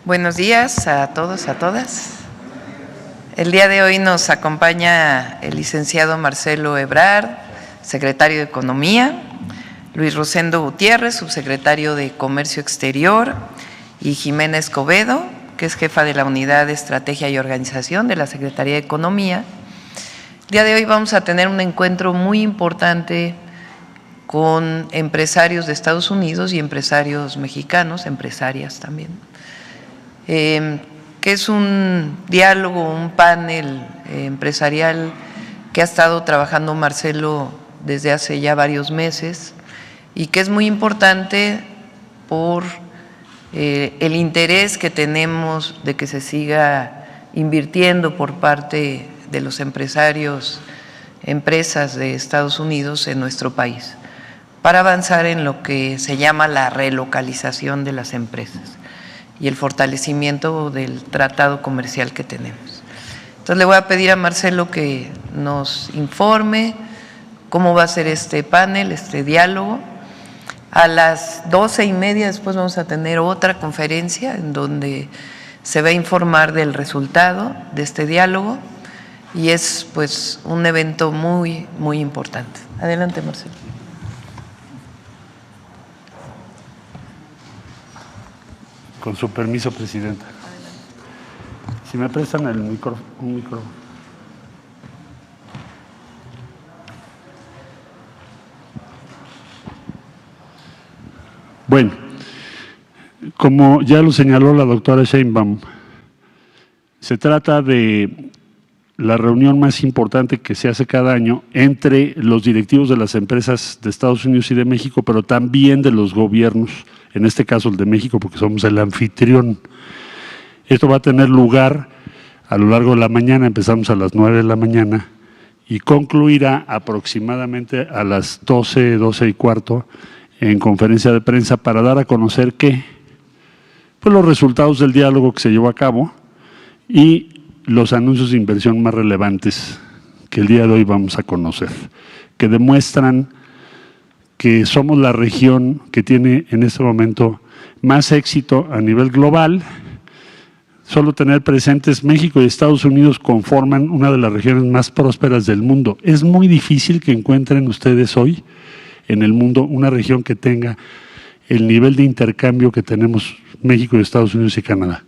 Buenos días a todos, a todas. El día de hoy nos acompaña el licenciado Marcelo Ebrard, secretario de Economía, Luis Rosendo Gutiérrez, subsecretario de Comercio Exterior, y Jimena Escobedo, que es jefa de la Unidad de Estrategia y Organización de la Secretaría de Economía. El día de hoy vamos a tener un encuentro muy importante con empresarios de Estados Unidos y empresarios mexicanos, empresarias también, que es un diálogo, un panel empresarial que ha estado trabajando Marcelo desde hace ya varios meses y que es muy importante por el interés que tenemos de que se siga invirtiendo por parte de los empresarios, empresas de Estados Unidos en nuestro país, para avanzar en lo que se llama la relocalización de las empresas y el fortalecimiento del tratado comercial que tenemos. Entonces le voy a pedir a Marcelo que nos informe cómo va a ser este panel, este diálogo. A las 12:30 después vamos a tener otra conferencia en donde se va a informar del resultado de este diálogo y es pues un evento muy, muy importante. Adelante, Marcelo. Con su permiso, Presidenta. Si me prestan un micrófono. Bueno, como ya lo señaló la doctora Sheinbaum, se trata de la reunión más importante que se hace cada año entre los directivos de las empresas de Estados Unidos y de México, pero también de los gobiernos, en este caso el de México, porque somos el anfitrión. Esto va a tener lugar a lo largo de la mañana, empezamos a las 9 de la mañana y concluirá aproximadamente a las 12, 12:15 en conferencia de prensa para dar a conocer pues los resultados del diálogo que se llevó a cabo y los anuncios de inversión más relevantes que el día de hoy vamos a conocer, que demuestran que somos la región que tiene en este momento más éxito a nivel global. Solo tener presentes México y Estados Unidos conforman una de las regiones más prósperas del mundo. Es muy difícil que encuentren ustedes hoy en el mundo una región que tenga el nivel de intercambio que tenemos México y Estados Unidos y Canadá.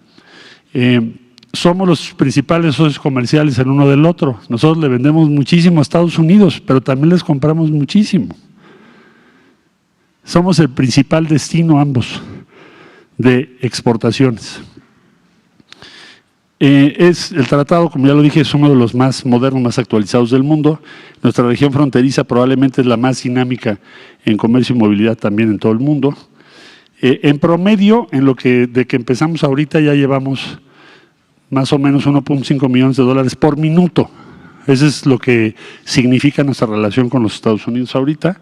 Somos los principales socios comerciales el uno del otro. Nosotros le vendemos muchísimo a Estados Unidos, pero también les compramos muchísimo. Somos el principal destino ambos de exportaciones. El tratado, como ya lo dije, es uno de los más modernos, más actualizados del mundo. Nuestra región fronteriza probablemente es la más dinámica en comercio y movilidad también en todo el mundo. En promedio, de que empezamos ahorita, ya llevamos más o menos 1.5 millones de dólares por minuto. Eso es lo que significa nuestra relación con los Estados Unidos ahorita.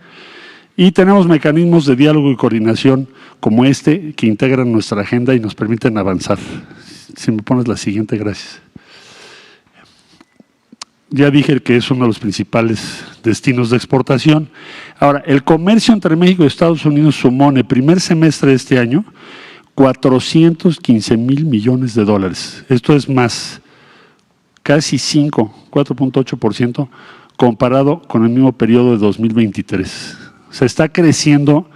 Y tenemos mecanismos de diálogo y coordinación como este que integran nuestra agenda y nos permiten avanzar. Si me pones la siguiente, gracias. Ya dije que es uno de los principales destinos de exportación. Ahora, el comercio entre México y Estados Unidos sumó en el primer semestre de este año 415,000 millones de dólares. Esto es más, casi 4.8% comparado con el mismo periodo de 2023. Se está creciendo,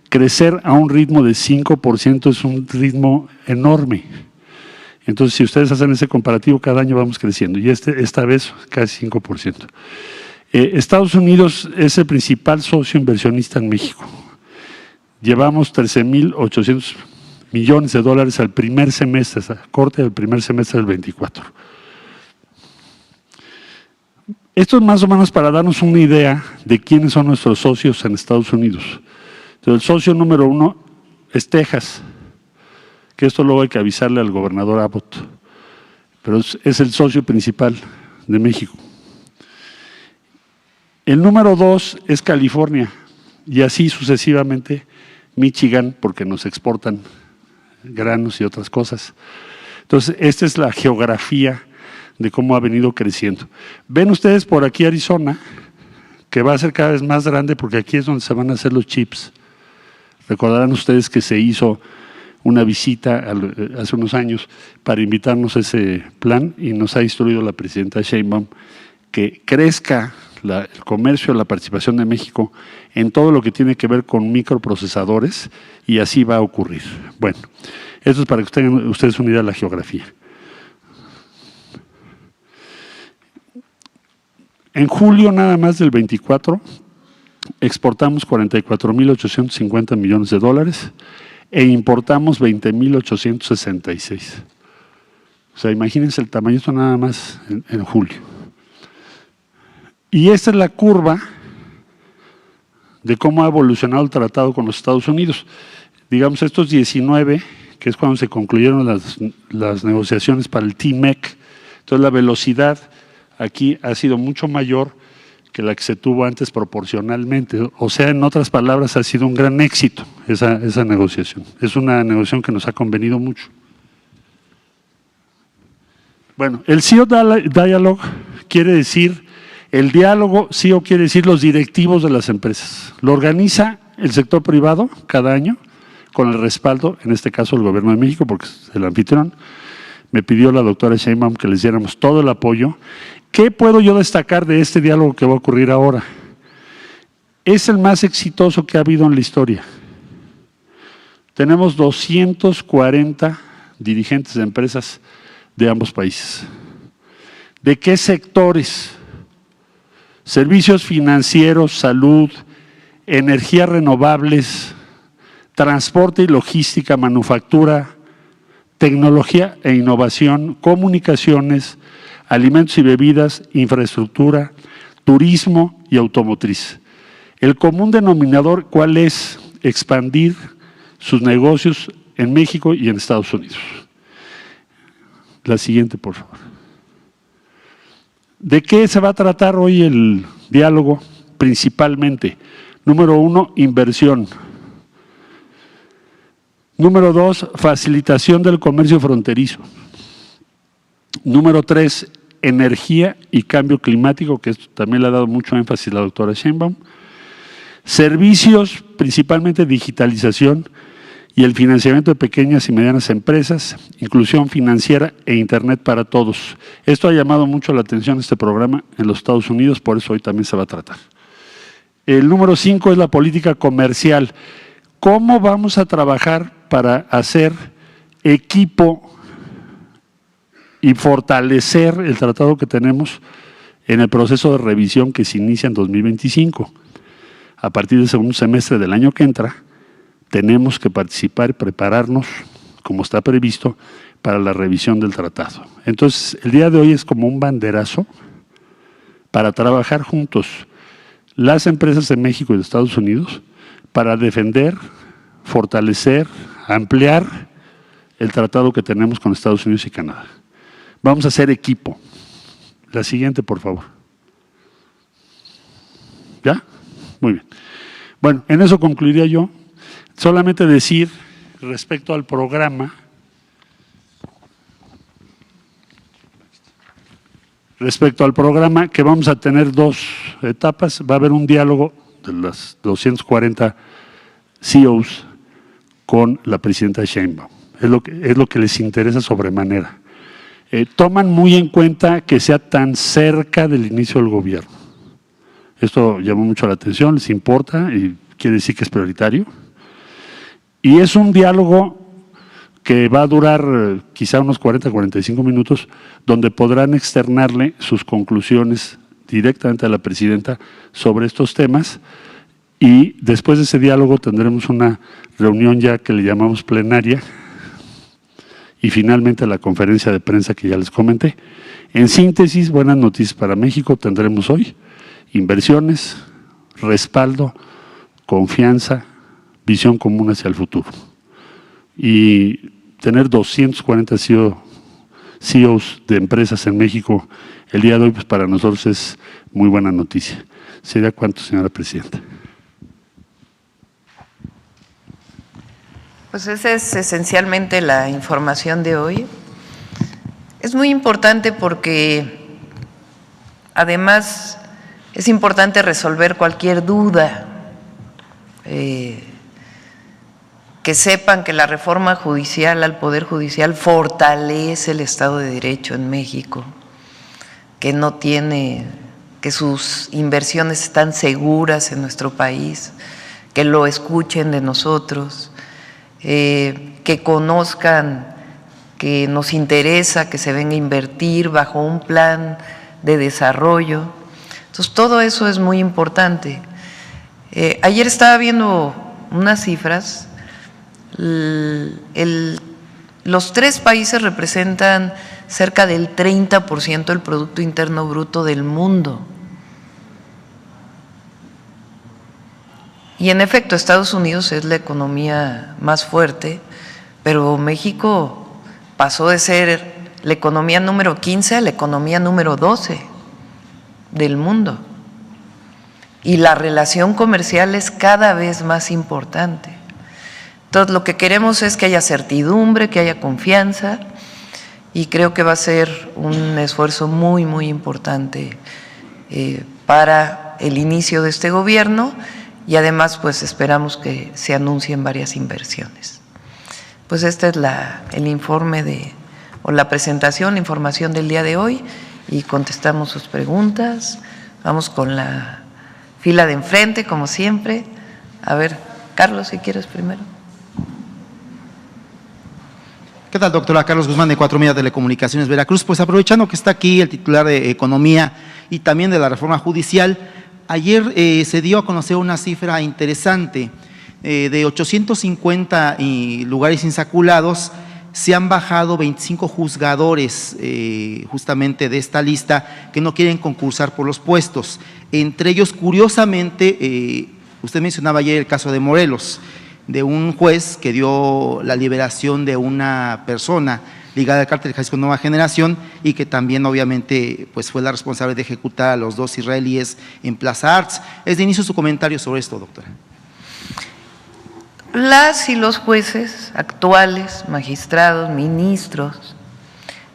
crecer a un ritmo de 5% es un ritmo enorme. Entonces, si ustedes hacen ese comparativo, cada año vamos creciendo y esta vez casi 5%. Estados Unidos es el principal socio inversionista en México. Llevamos 13,800 millones de dólares al primer semestre, a corte del primer semestre del 24. Esto es más o menos para darnos una idea de quiénes son nuestros socios en Estados Unidos. Entonces, el socio número 1 es Texas, que esto luego hay que avisarle al gobernador Abbott, pero es el socio principal de México. El número 2 es California, y así sucesivamente Michigan, porque nos exportan granos y otras cosas. Entonces, esta es la geografía de cómo ha venido creciendo. Ven ustedes por aquí Arizona, que va a ser cada vez más grande porque aquí es donde se van a hacer los chips. Recordarán ustedes que se hizo una visita hace unos años para invitarnos a ese plan y nos ha instruido la presidenta Sheinbaum que crezca el comercio, la participación de México en todo lo que tiene que ver con microprocesadores y así va a ocurrir. Bueno, esto es para que tengan ustedes una idea de la geografía. En julio nada más del 24 exportamos 44.850 millones de dólares e importamos 20.866. O sea, imagínense el tamaño, esto nada más en julio. Y esta es la curva de cómo ha evolucionado el tratado con los Estados Unidos. Digamos, estos 19, que es cuando se concluyeron las negociaciones para el TMEC, entonces la velocidad aquí ha sido mucho mayor que la que se tuvo antes proporcionalmente. O sea, en otras palabras, ha sido un gran éxito esa negociación. Es una negociación que nos ha convenido mucho. Bueno, el CEO Dialogue quiere decir, el diálogo CEO quiere decir los directivos de las empresas. Lo organiza el sector privado cada año con el respaldo, en este caso, el Gobierno de México, porque es el anfitrión. Me pidió la doctora Sheinbaum que les diéramos todo el apoyo. ¿Qué puedo yo destacar de este diálogo que va a ocurrir ahora? Es el más exitoso que ha habido en la historia. Tenemos 240 dirigentes de empresas de ambos países. ¿De qué sectores? Servicios financieros, salud, energías renovables, transporte y logística, manufactura, tecnología e innovación, comunicaciones, alimentos y bebidas, infraestructura, turismo y automotriz. El común denominador, ¿cuál es? Expandir sus negocios en México y en Estados Unidos. La siguiente, por favor. ¿De qué se va a tratar hoy el diálogo? Principalmente, número 1, inversión. Número 2, facilitación del comercio fronterizo. Número 3, energía y cambio climático, que esto también le ha dado mucho énfasis la doctora Sheinbaum. Servicios, principalmente digitalización y el financiamiento de pequeñas y medianas empresas, inclusión financiera e Internet para todos. Esto ha llamado mucho la atención este programa en los Estados Unidos, por eso hoy también se va a tratar. El número 5 es la política comercial. ¿Cómo vamos a trabajar para hacer equipo y fortalecer el tratado que tenemos en el proceso de revisión que se inicia en 2025? A partir del segundo semestre del año que entra, tenemos que participar y prepararnos, como está previsto, para la revisión del tratado. Entonces, el día de hoy es como un banderazo para trabajar juntos las empresas de México y de Estados Unidos para defender, fortalecer, ampliar el tratado que tenemos con Estados Unidos y Canadá. Vamos a hacer equipo. La siguiente, por favor. ¿Ya? Muy bien. Bueno, en eso concluiría yo. Solamente decir respecto al programa, que vamos a tener 2 etapas. Va a haber un diálogo de las 240 CEOs con la presidenta Sheinbaum. Es lo que les interesa sobremanera. Toman muy en cuenta que sea tan cerca del inicio del gobierno. Esto llamó mucho la atención, les importa y quiere decir que es prioritario. Y es un diálogo que va a durar quizá unos 40-45 minutos, donde podrán externarle sus conclusiones directamente a la presidenta sobre estos temas. Y después de ese diálogo tendremos una reunión ya que le llamamos plenaria y finalmente la conferencia de prensa que ya les comenté. En síntesis, buenas noticias para México tendremos hoy: inversiones, respaldo, confianza, visión común hacia el futuro. Y tener 240 CEOs de empresas en México el día de hoy, pues para nosotros es muy buena noticia. ¿Sería cuánto, señora presidenta? Pues esa es esencialmente la información de hoy. Es muy importante porque además es importante resolver cualquier duda que sepan que la reforma judicial al Poder Judicial fortalece el Estado de Derecho en México, que sus inversiones están seguras en nuestro país, que lo escuchen de nosotros, que conozcan que nos interesa que se venga a invertir bajo un plan de desarrollo. Entonces, todo eso es muy importante. Ayer estaba viendo unas cifras. Los 3 países representan cerca del 30% del Producto Interno Bruto del mundo. Y en efecto, Estados Unidos es la economía más fuerte, pero México pasó de ser la economía número 15 a la economía número 12 del mundo. Y la relación comercial es cada vez más importante. Entonces, lo que queremos es que haya certidumbre, que haya confianza, y creo que va a ser un esfuerzo muy, muy importante para el inicio de este gobierno, y además pues esperamos que se anuncien varias inversiones. Pues este es el informe o la presentación, la información del día de hoy, y contestamos sus preguntas. Vamos con la fila de enfrente, como siempre. A ver, Carlos, si quieres primero. ¿Qué tal, doctora? Carlos Guzmán, de 4 Media Telecomunicaciones Veracruz. Pues aprovechando que está aquí el titular de Economía y también de la Reforma Judicial, ayer se dio a conocer una cifra interesante. De 850 lugares insaculados, se han bajado 25 juzgadores justamente de esta lista que no quieren concursar por los puestos. Entre ellos, curiosamente, usted mencionaba ayer el caso de Morelos, de un juez que dio la liberación de una persona ligada al cártel de Jalisco Nueva Generación y que también obviamente pues fue la responsable de ejecutar a los 2 israelíes en Plaza Arts. Es de inicio su comentario sobre esto, doctora. Las y los jueces actuales, magistrados, ministros,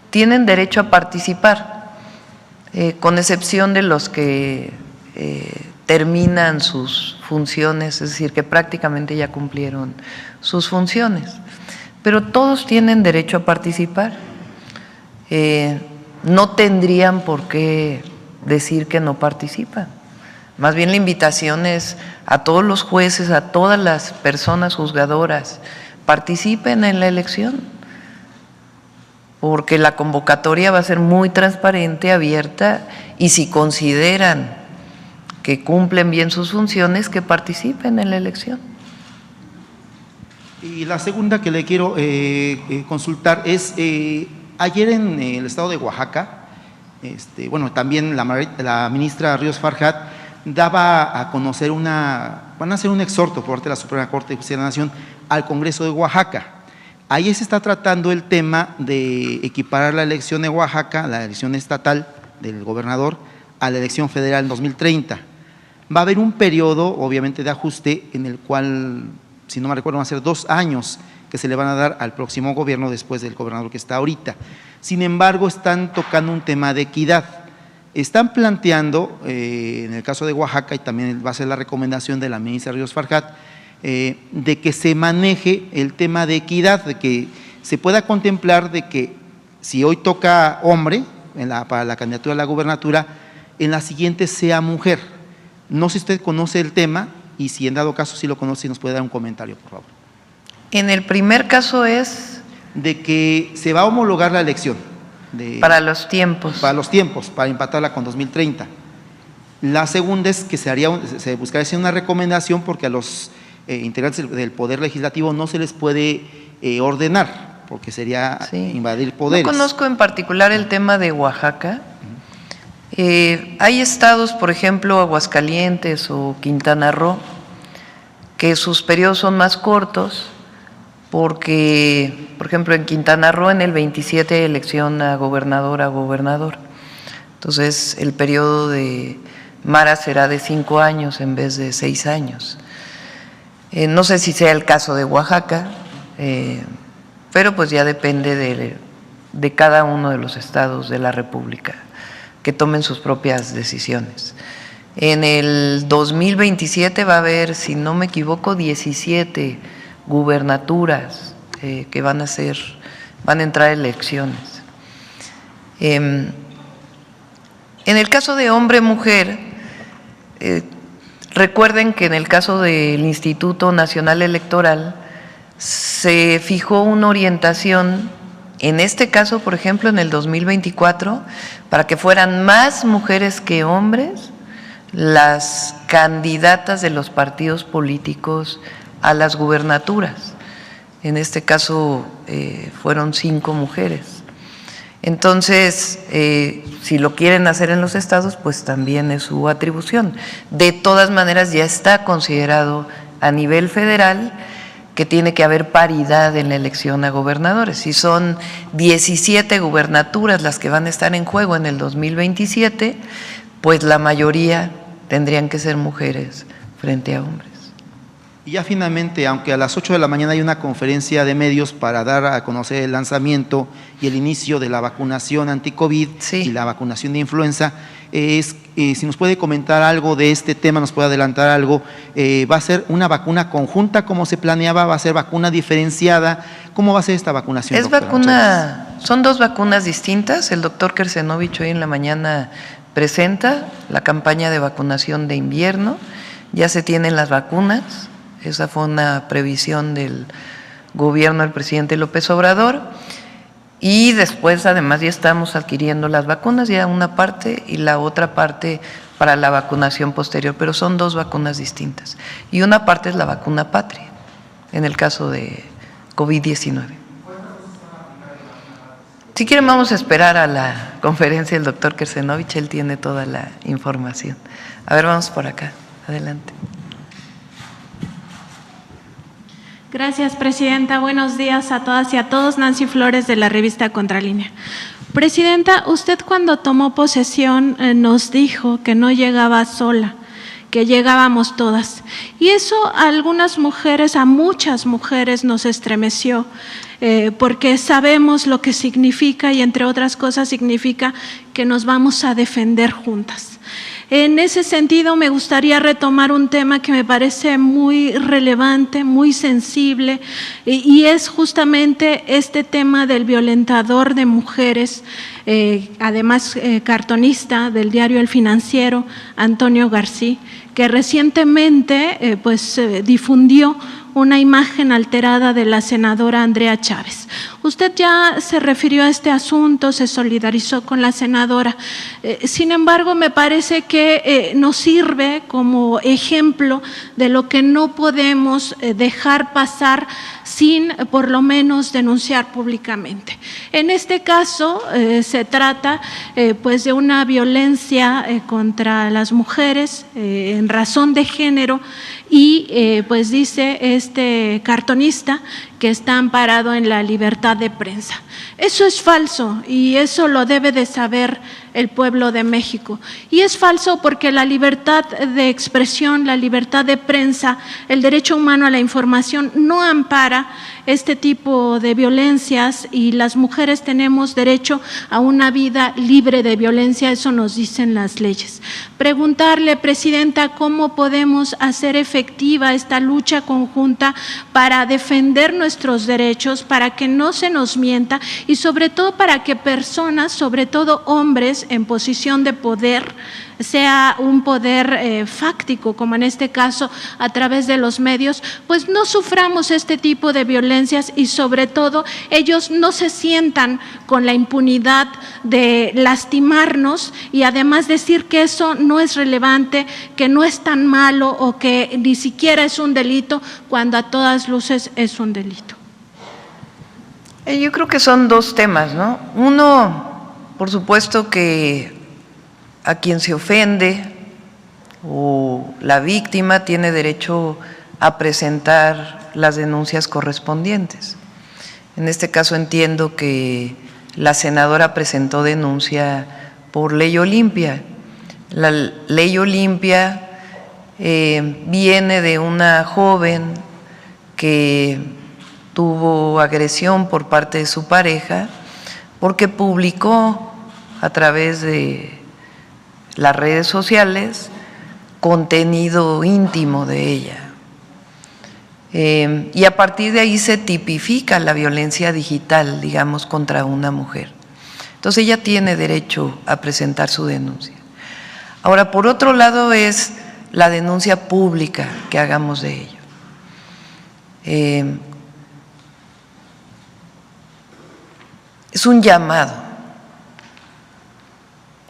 tienen derecho a participar, con excepción de los que terminan sus funciones, es decir, que prácticamente ya cumplieron sus funciones. Pero todos tienen derecho a participar. No tendrían por qué decir que no participan. Más bien la invitación es a todos los jueces, a todas las personas juzgadoras, participen en la elección, porque la convocatoria va a ser muy transparente, abierta, y si consideran que cumplen bien sus funciones, que participen en la elección. Y la segunda que le quiero consultar es, ayer en el estado de Oaxaca, bueno, también la ministra Ríos Farjat daba a conocer van a hacer un exhorto por parte de la Suprema Corte de Justicia de la Nación al Congreso de Oaxaca. Ahí se está tratando el tema de equiparar la elección de Oaxaca, la elección estatal del gobernador, a la elección federal en 2030. Va a haber un periodo, obviamente, de ajuste en el cual, si no me recuerdo, van a ser 2 años que se le van a dar al próximo gobierno después del gobernador que está ahorita. Sin embargo, están tocando un tema de equidad. Están planteando, en el caso de Oaxaca, y también va a ser la recomendación de la ministra Ríos Farjat, de que se maneje el tema de equidad, de que se pueda contemplar de que si hoy toca hombre para la candidatura a la gubernatura, en la siguiente sea mujer. No sé si usted conoce el tema y si en dado caso sí lo conoce, nos puede dar un comentario, por favor. En el primer caso es… De que se va a homologar la elección. Para los tiempos. Para los tiempos, para empatarla con 2030. La segunda es que se buscaría hacer una recomendación porque a los integrantes del Poder Legislativo no se les puede ordenar, porque sería invadir poderes. No conozco en particular el tema de Oaxaca. Hay estados, por ejemplo, Aguascalientes o Quintana Roo, que sus periodos son más cortos, porque, por ejemplo, en Quintana Roo en el 27 hay elección a gobernador. Entonces, el periodo de Mara será de 5 años en vez de 6 años. No sé si sea el caso de Oaxaca, pero pues ya depende de cada uno de los estados de la República, que tomen sus propias decisiones. En el 2027 va a haber, si no me equivoco, 17 gubernaturas que van a entrar elecciones. En el caso de hombre-mujer, recuerden que en el caso del Instituto Nacional Electoral se fijó una orientación, en este caso, por ejemplo, en el 2024, para que fueran más mujeres que hombres las candidatas de los partidos políticos a las gubernaturas. En este caso fueron 5 mujeres. Entonces, si lo quieren hacer en los estados, pues también es su atribución. De todas maneras, ya está considerado a nivel federal que tiene que haber paridad en la elección a gobernadores. Si son 17 gubernaturas las que van a estar en juego en el 2027, pues la mayoría tendrían que ser mujeres frente a hombres. Y ya finalmente, aunque a las 8 de la mañana hay una conferencia de medios para dar a conocer el lanzamiento y el inicio de la vacunación anti-COVID y la vacunación de influenza, si nos puede comentar algo de este tema, nos puede adelantar algo. ¿Va a ser una vacuna conjunta como se planeaba? ¿Va a ser vacuna diferenciada? ¿Cómo va a ser esta vacunación? Es vacuna, son 2 vacunas distintas. El doctor Kersenovich hoy en la mañana presenta la campaña de vacunación de invierno. Ya se tienen las vacunas. Esa fue una previsión del gobierno del presidente López Obrador. Y después, además, ya estamos adquiriendo las vacunas, ya una parte y la otra parte para la vacunación posterior, pero son 2 vacunas distintas. Y una parte es la vacuna patria, en el caso de COVID-19. Si quieren, vamos a esperar a la conferencia del doctor Kersenovich, él tiene toda la información. A ver, vamos por acá, adelante. Gracias, Presidenta. Buenos días a todas y a todos. Nancy Flores, de la revista Contralínea. Presidenta, usted cuando tomó posesión nos dijo que no llegaba sola, que llegábamos todas. Y eso a algunas mujeres, a muchas mujeres nos estremeció, porque sabemos lo que significa y entre otras cosas significa que nos vamos a defender juntas. En ese sentido, me gustaría retomar un tema que me parece muy relevante, muy sensible, y es justamente este tema del violentador de mujeres, además cartonista del diario El Financiero, Antonio García, que recientemente difundió una imagen alterada de la senadora Andrea Chávez. Usted ya se refirió a este asunto, se solidarizó con la senadora. Sin embargo, me parece que nos sirve como ejemplo de lo que no podemos dejar pasar sin por lo menos denunciar públicamente. En este caso se trata de una violencia contra las mujeres en razón de género y dice este cartonista que está amparado en la libertad de prensa. Eso es falso y eso lo debe de saber el pueblo de México. Y es falso porque la libertad de expresión, la libertad de prensa, el derecho humano a la información no ampara este tipo de violencias y las mujeres tenemos derecho a una vida libre de violencia, eso nos dicen las leyes. Preguntarle, Presidenta, ¿cómo podemos hacer efectiva esta lucha conjunta para defender nuestros derechos, para que no se nos mienta y sobre todo para que personas, sobre todo hombres en posición de poder, sea un poder fáctico, como en este caso a través de los medios, pues no suframos este tipo de violencias y sobre todo ellos no se sientan con la impunidad de lastimarnos y además decir que eso no es relevante, que no es tan malo o que ni siquiera es un delito, cuando a todas luces es un delito. Yo creo que son 2 temas, ¿no? Uno, por supuesto que a quien se ofende o la víctima tiene derecho a presentar las denuncias correspondientes. En este caso entiendo que la senadora presentó denuncia por Ley Olimpia. La Ley Olimpia viene de una joven que tuvo agresión por parte de su pareja porque publicó a través de las redes sociales contenido íntimo de ella. y a partir de ahí se tipifica la violencia digital, digamos, contra una mujer. Entonces ella tiene derecho a presentar su denuncia. Ahora, por otro lado, es la denuncia pública que hagamos de ello. Es un llamado.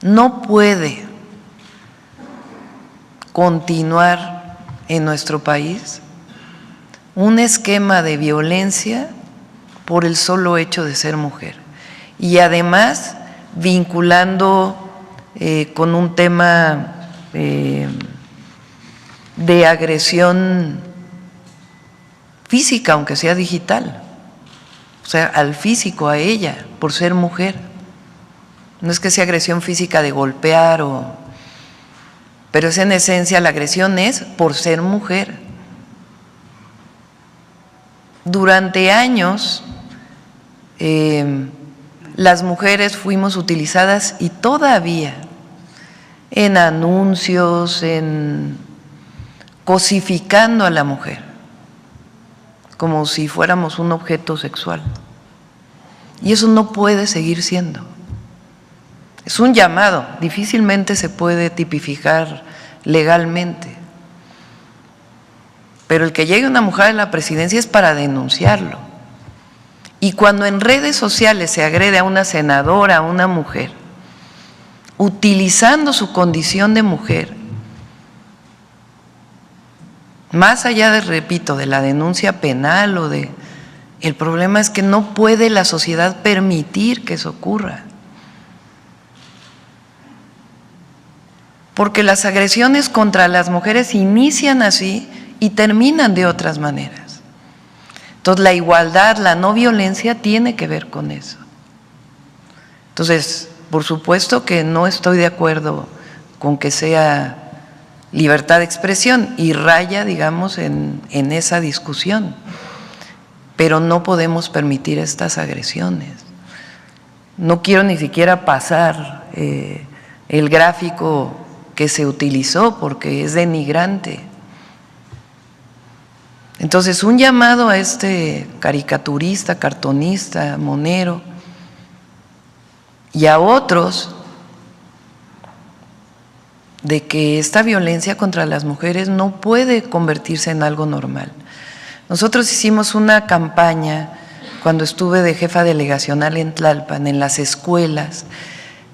No puede continuar en nuestro país un esquema de violencia por el solo hecho de ser mujer y además vinculando con un tema de agresión física, aunque sea digital, o sea, al físico, a ella, por ser mujer. No es que sea agresión física de golpear, pero es en esencia la agresión es por ser mujer. Durante años las mujeres fuimos utilizadas y todavía en anuncios, en cosificando a la mujer, como si fuéramos un objeto sexual. Y eso no puede seguir siendo. Es un llamado, difícilmente se puede tipificar legalmente. Pero el que llegue una mujer a la presidencia es para denunciarlo. Y cuando en redes sociales se agrede a una senadora, a una mujer, utilizando su condición de mujer, más allá de, repito, de la denuncia penal el problema es que no puede la sociedad permitir que eso ocurra. Porque las agresiones contra las mujeres inician así y terminan de otras maneras. Entonces la igualdad, la no violencia tiene que ver con eso. Entonces, por supuesto que no estoy de acuerdo con que sea libertad de expresión y raya, digamos, en esa discusión, pero no podemos permitir estas agresiones. No quiero ni siquiera pasar el gráfico que se utilizó porque es denigrante. Entonces, un llamado a este caricaturista, cartonista, monero y a otros de que esta violencia contra las mujeres no puede convertirse en algo normal. Nosotros hicimos una campaña cuando estuve de jefa delegacional en Tlalpan, en las escuelas,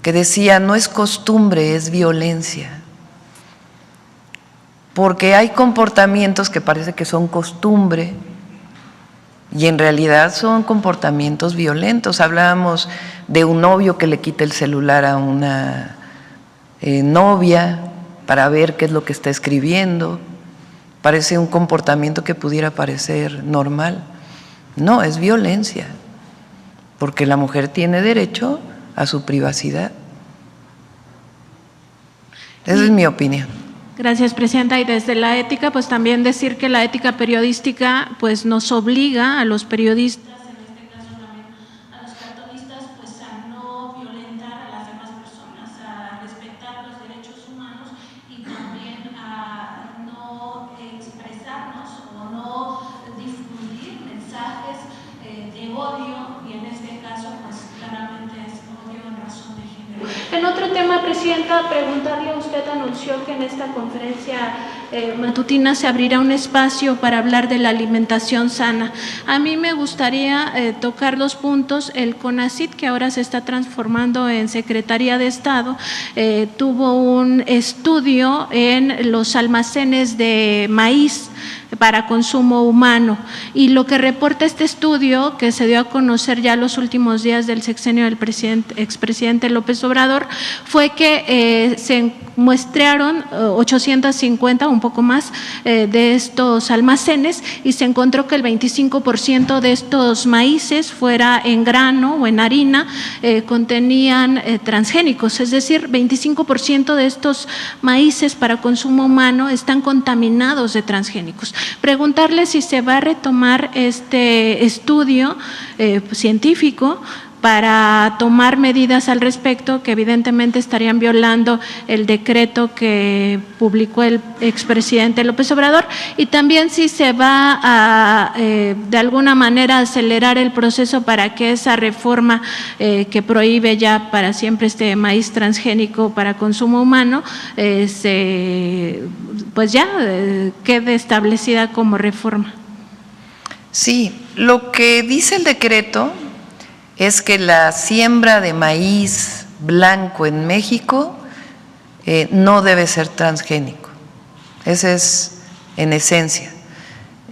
que decía: no es costumbre, es violencia. Porque hay comportamientos que parece que son costumbre y en realidad son comportamientos violentos. Hablábamos de un novio que le quita el celular a una novia para ver qué es lo que está escribiendo. Parece un comportamiento que pudiera parecer normal. No, es violencia, porque la mujer tiene derecho a su privacidad. Esa es mi opinión. Gracias, Presidenta. Y desde la ética, pues también decir que la ética periodística pues nos obliga a los periodistas, en este caso también a los cartonistas, pues a no violentar a las demás personas, a respetar los derechos humanos y también a no expresarnos o no difundir mensajes de odio, y en este caso pues claramente es odio en razón de género. En otro tema, Presidenta, preguntarle, usted anunció que en esta conferencia matutina se abrirá un espacio para hablar de la alimentación sana. A mí me gustaría tocar dos puntos. El CONACYT, que ahora se está transformando en Secretaría de Estado, tuvo un estudio en los almacenes de maíz para consumo humano, y lo que reporta este estudio, que se dio a conocer ya los últimos días del sexenio del expresidente López Obrador, fue que se muestrearon 850, un poco más, de estos almacenes, y se encontró que el 25% de estos maíces, fuera en grano o en harina, contenían transgénicos, es decir, 25% de estos maíces para consumo humano están contaminados de transgénicos. Preguntarle si se va a retomar este estudio científico para tomar medidas al respecto que evidentemente estarían violando el decreto que publicó el expresidente López Obrador, y también si se va a de alguna manera acelerar el proceso para que esa reforma que prohíbe ya para siempre este maíz transgénico para consumo humano pues ya quede establecida como reforma. Sí, lo que dice el decreto es que la siembra de maíz blanco en México no debe ser transgénico. Ese es en esencia.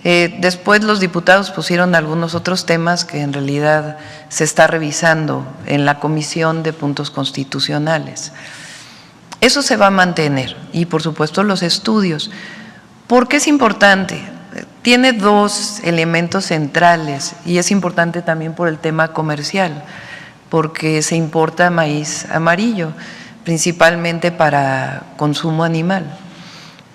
Después los diputados pusieron algunos otros temas que en realidad se está revisando en la Comisión de Puntos Constitucionales. Eso se va a mantener y por supuesto los estudios. ¿Por qué es importante? Tiene dos elementos centrales y es importante también por el tema comercial, porque se importa maíz amarillo, principalmente para consumo animal.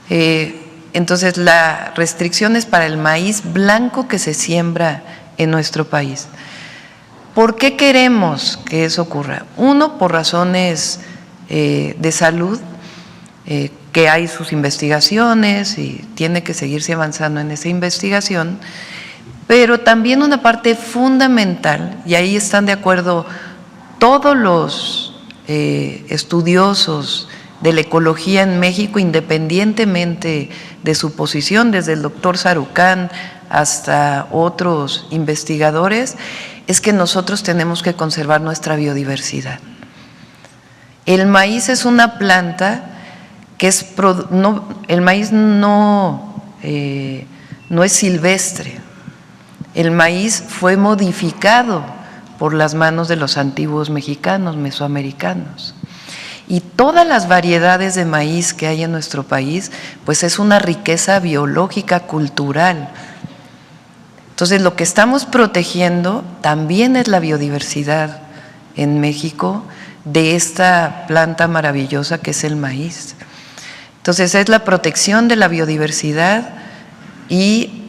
Entonces, la restricción es para el maíz blanco que se siembra en nuestro país. ¿Por qué queremos que eso ocurra? Uno, por razones de salud, que hay sus investigaciones y tiene que seguirse avanzando en esa investigación, pero también una parte fundamental, y ahí están de acuerdo todos los estudiosos de la ecología en México, independientemente de su posición, desde el doctor Sarucán hasta otros investigadores, es que nosotros tenemos que conservar nuestra biodiversidad. El maíz es una planta que el maíz no es silvestre. El maíz fue modificado por las manos de los antiguos mexicanos, mesoamericanos. Y todas las variedades de maíz que hay en nuestro país, pues es una riqueza biológica, cultural. Entonces, lo que estamos protegiendo también es la biodiversidad en México de esta planta maravillosa que es el maíz. Entonces, es la protección de la biodiversidad y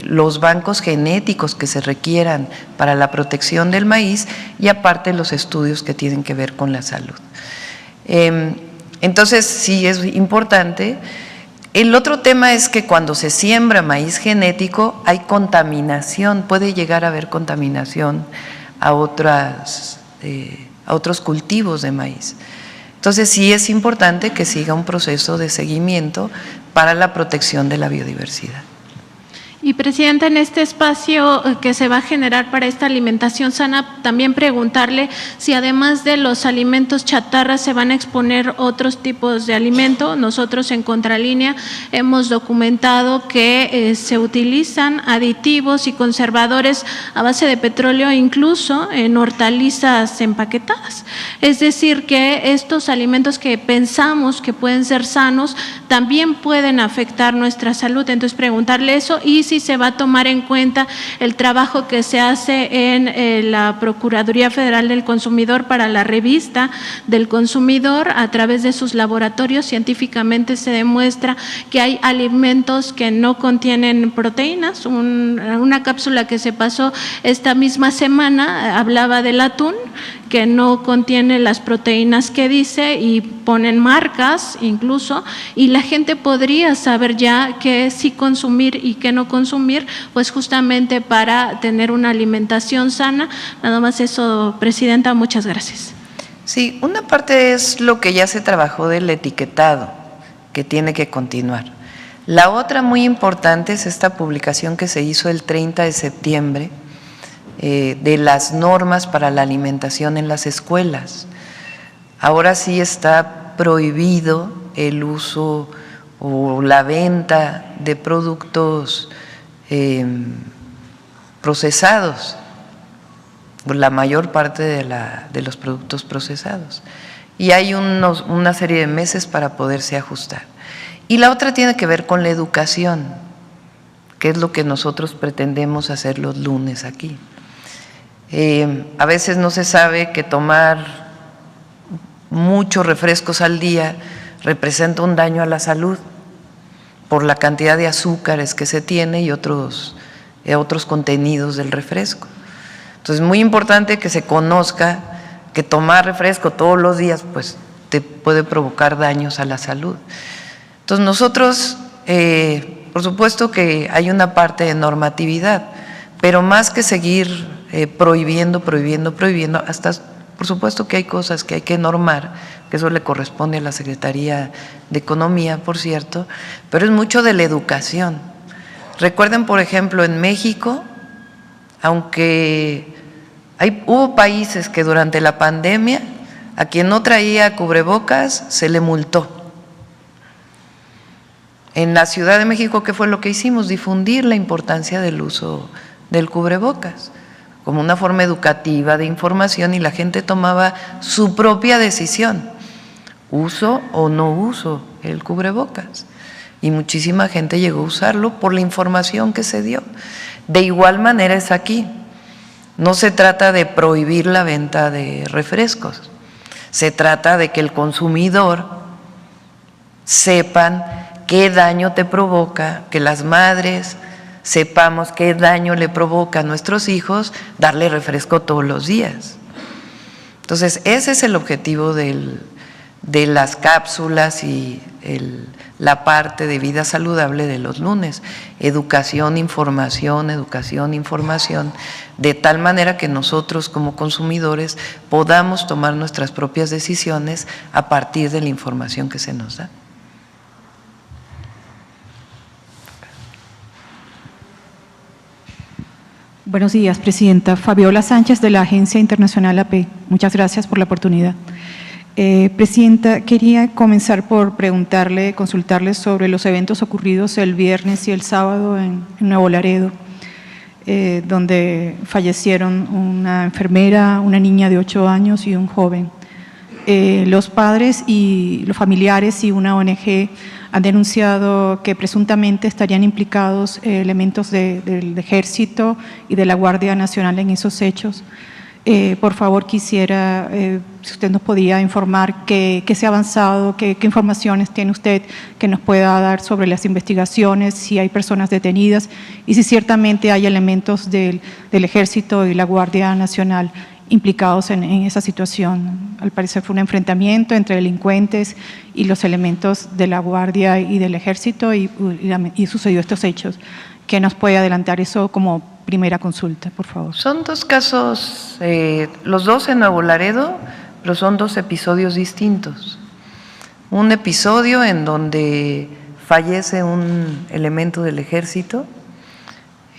los bancos genéticos que se requieran para la protección del maíz y aparte los estudios que tienen que ver con la salud. Entonces, sí es importante. El otro tema es que cuando se siembra maíz genético hay contaminación, puede llegar a haber contaminación a otros cultivos de maíz. Entonces, sí es importante que siga un proceso de seguimiento para la protección de la biodiversidad. Y Presidenta, en este espacio que se va a generar para esta alimentación sana, también preguntarle si además de los alimentos chatarras se van a exponer otros tipos de alimento. Nosotros en Contralínea hemos documentado que se utilizan aditivos y conservadores a base de petróleo, incluso en hortalizas empaquetadas. Es decir, que estos alimentos que pensamos que pueden ser sanos también pueden afectar nuestra salud. Entonces, preguntarle eso y si se va a tomar en cuenta el trabajo que se hace en la Procuraduría Federal del Consumidor para la revista del consumidor. A través de sus laboratorios científicamente se demuestra que hay alimentos que no contienen proteínas. Una cápsula que se pasó esta misma semana hablaba del atún, que no contiene las proteínas que dice y ponen marcas incluso, y la gente podría saber ya qué sí consumir y qué no consumir, pues justamente para tener una alimentación sana. Nada más eso, Presidenta, muchas gracias. Sí, una parte es lo que ya se trabajó del etiquetado, que tiene que continuar. La otra muy importante es esta publicación que se hizo el 30 de septiembre, de las normas para la alimentación en las escuelas. Ahora sí está prohibido el uso o la venta de productos procesados, la mayor parte de los productos procesados. Y hay una serie de meses para poderse ajustar. Y la otra tiene que ver con la educación, que es lo que nosotros pretendemos hacer los lunes aquí. A veces no se sabe que tomar muchos refrescos al día representa un daño a la salud por la cantidad de azúcares que se tiene y otros contenidos del refresco. Entonces es muy importante que se conozca que tomar refresco todos los días pues te puede provocar daños a la salud. Entonces nosotros, por supuesto que hay una parte de normatividad, pero más que seguir prohibiendo, hasta por supuesto que hay cosas que hay que normar, que eso le corresponde a la Secretaría de Economía, por cierto, pero es mucho de la educación. Recuerden, por ejemplo, en México, aunque hubo países que durante la pandemia a quien no traía cubrebocas se le multó. En la Ciudad de México, ¿qué fue lo que hicimos? Difundir la importancia del uso del cubrebocas como una forma educativa de información, y la gente tomaba su propia decisión, uso o no uso el cubrebocas, y muchísima gente llegó a usarlo por la información que se dio. De igual manera es aquí, no se trata de prohibir la venta de refrescos, se trata de que el consumidor sepan qué daño te provoca, que las madres sepamos qué daño le provoca a nuestros hijos darle refresco todos los días. Entonces, ese es el objetivo de las cápsulas y la parte de vida saludable de los lunes: educación, información, de tal manera que nosotros como consumidores podamos tomar nuestras propias decisiones a partir de la información que se nos da. Buenos días, Presidenta. Fabiola Sánchez, de la Agencia Internacional AP. Muchas gracias por la oportunidad. Presidenta, quería comenzar por consultarle sobre los eventos ocurridos el viernes y el sábado en Nuevo Laredo, donde fallecieron una enfermera, una niña de 8 años y un joven. Los padres y los familiares y una ONG han denunciado que presuntamente estarían implicados elementos del Ejército y de la Guardia Nacional en esos hechos. Por favor, quisiera, si usted nos podía informar qué se ha avanzado, qué informaciones tiene usted que nos pueda dar sobre las investigaciones, si hay personas detenidas y si ciertamente hay elementos del Ejército y la Guardia Nacional implicados en esa situación. Al parecer fue un enfrentamiento entre delincuentes y los elementos de la Guardia y del Ejército y sucedió estos hechos. ¿Qué nos puede adelantar eso como primera consulta, por favor? Son dos casos, los dos en Nuevo Laredo, pero son dos episodios distintos. Un episodio en donde fallece un elemento del Ejército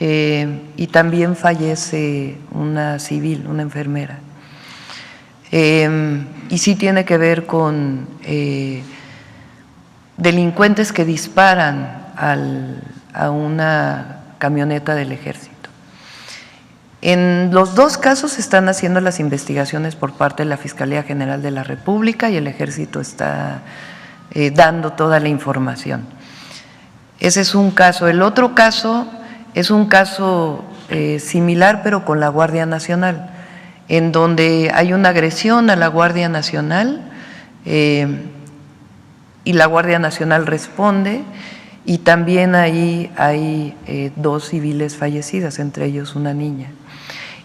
y también fallece una civil, una enfermera. Y sí tiene que ver con delincuentes que disparan a una camioneta del Ejército. En los dos casos se están haciendo las investigaciones por parte de la Fiscalía General de la República y el Ejército está dando toda la información. Ese es un caso. El otro caso es un caso similar, pero con la Guardia Nacional, en donde hay una agresión a la Guardia Nacional y la Guardia Nacional responde, y también ahí hay 2 civiles fallecidas, entre ellos una niña.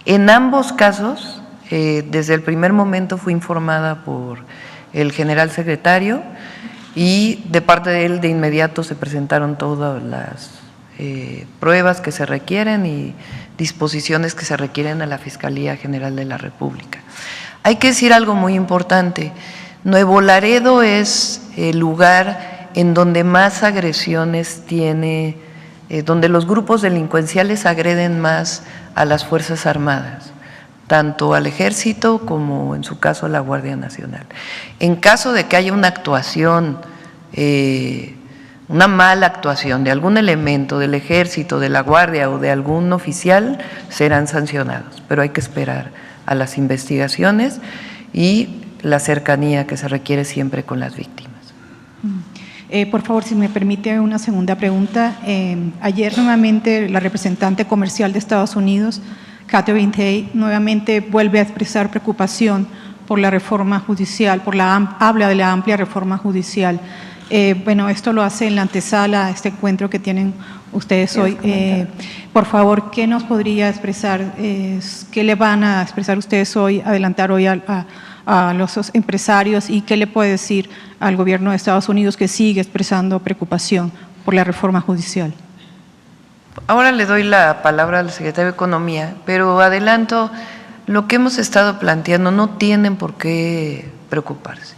En ambos casos, desde el primer momento fui informada por el general secretario y de parte de él de inmediato se presentaron todas las pruebas que se requieren y disposiciones que se requieren a la Fiscalía General de la República. Hay que decir algo muy importante: Nuevo Laredo es el lugar en donde más agresiones tiene, donde los grupos delincuenciales agreden más a las Fuerzas Armadas, tanto al Ejército como en su caso a la Guardia Nacional. En caso de que haya una actuación, una mala actuación de algún elemento del Ejército, de la Guardia o de algún oficial, serán sancionados, pero hay que esperar a las investigaciones y la cercanía que se requiere siempre con las víctimas. Por favor, si me permite una segunda pregunta. Ayer nuevamente la representante comercial de Estados Unidos, Catherine Tai, nuevamente vuelve a expresar preocupación por la reforma judicial, habla de la amplia reforma judicial. Bueno, esto lo hace en la antesala a este encuentro que tienen ustedes hoy. Por favor, ¿qué nos podría expresar, qué le van a expresar ustedes hoy, adelantar hoy a los empresarios, y qué le puede decir al gobierno de Estados Unidos, que sigue expresando preocupación por la reforma judicial? Ahora le doy la palabra al secretario de Economía, pero adelanto, lo que hemos estado planteando, no tienen por qué preocuparse.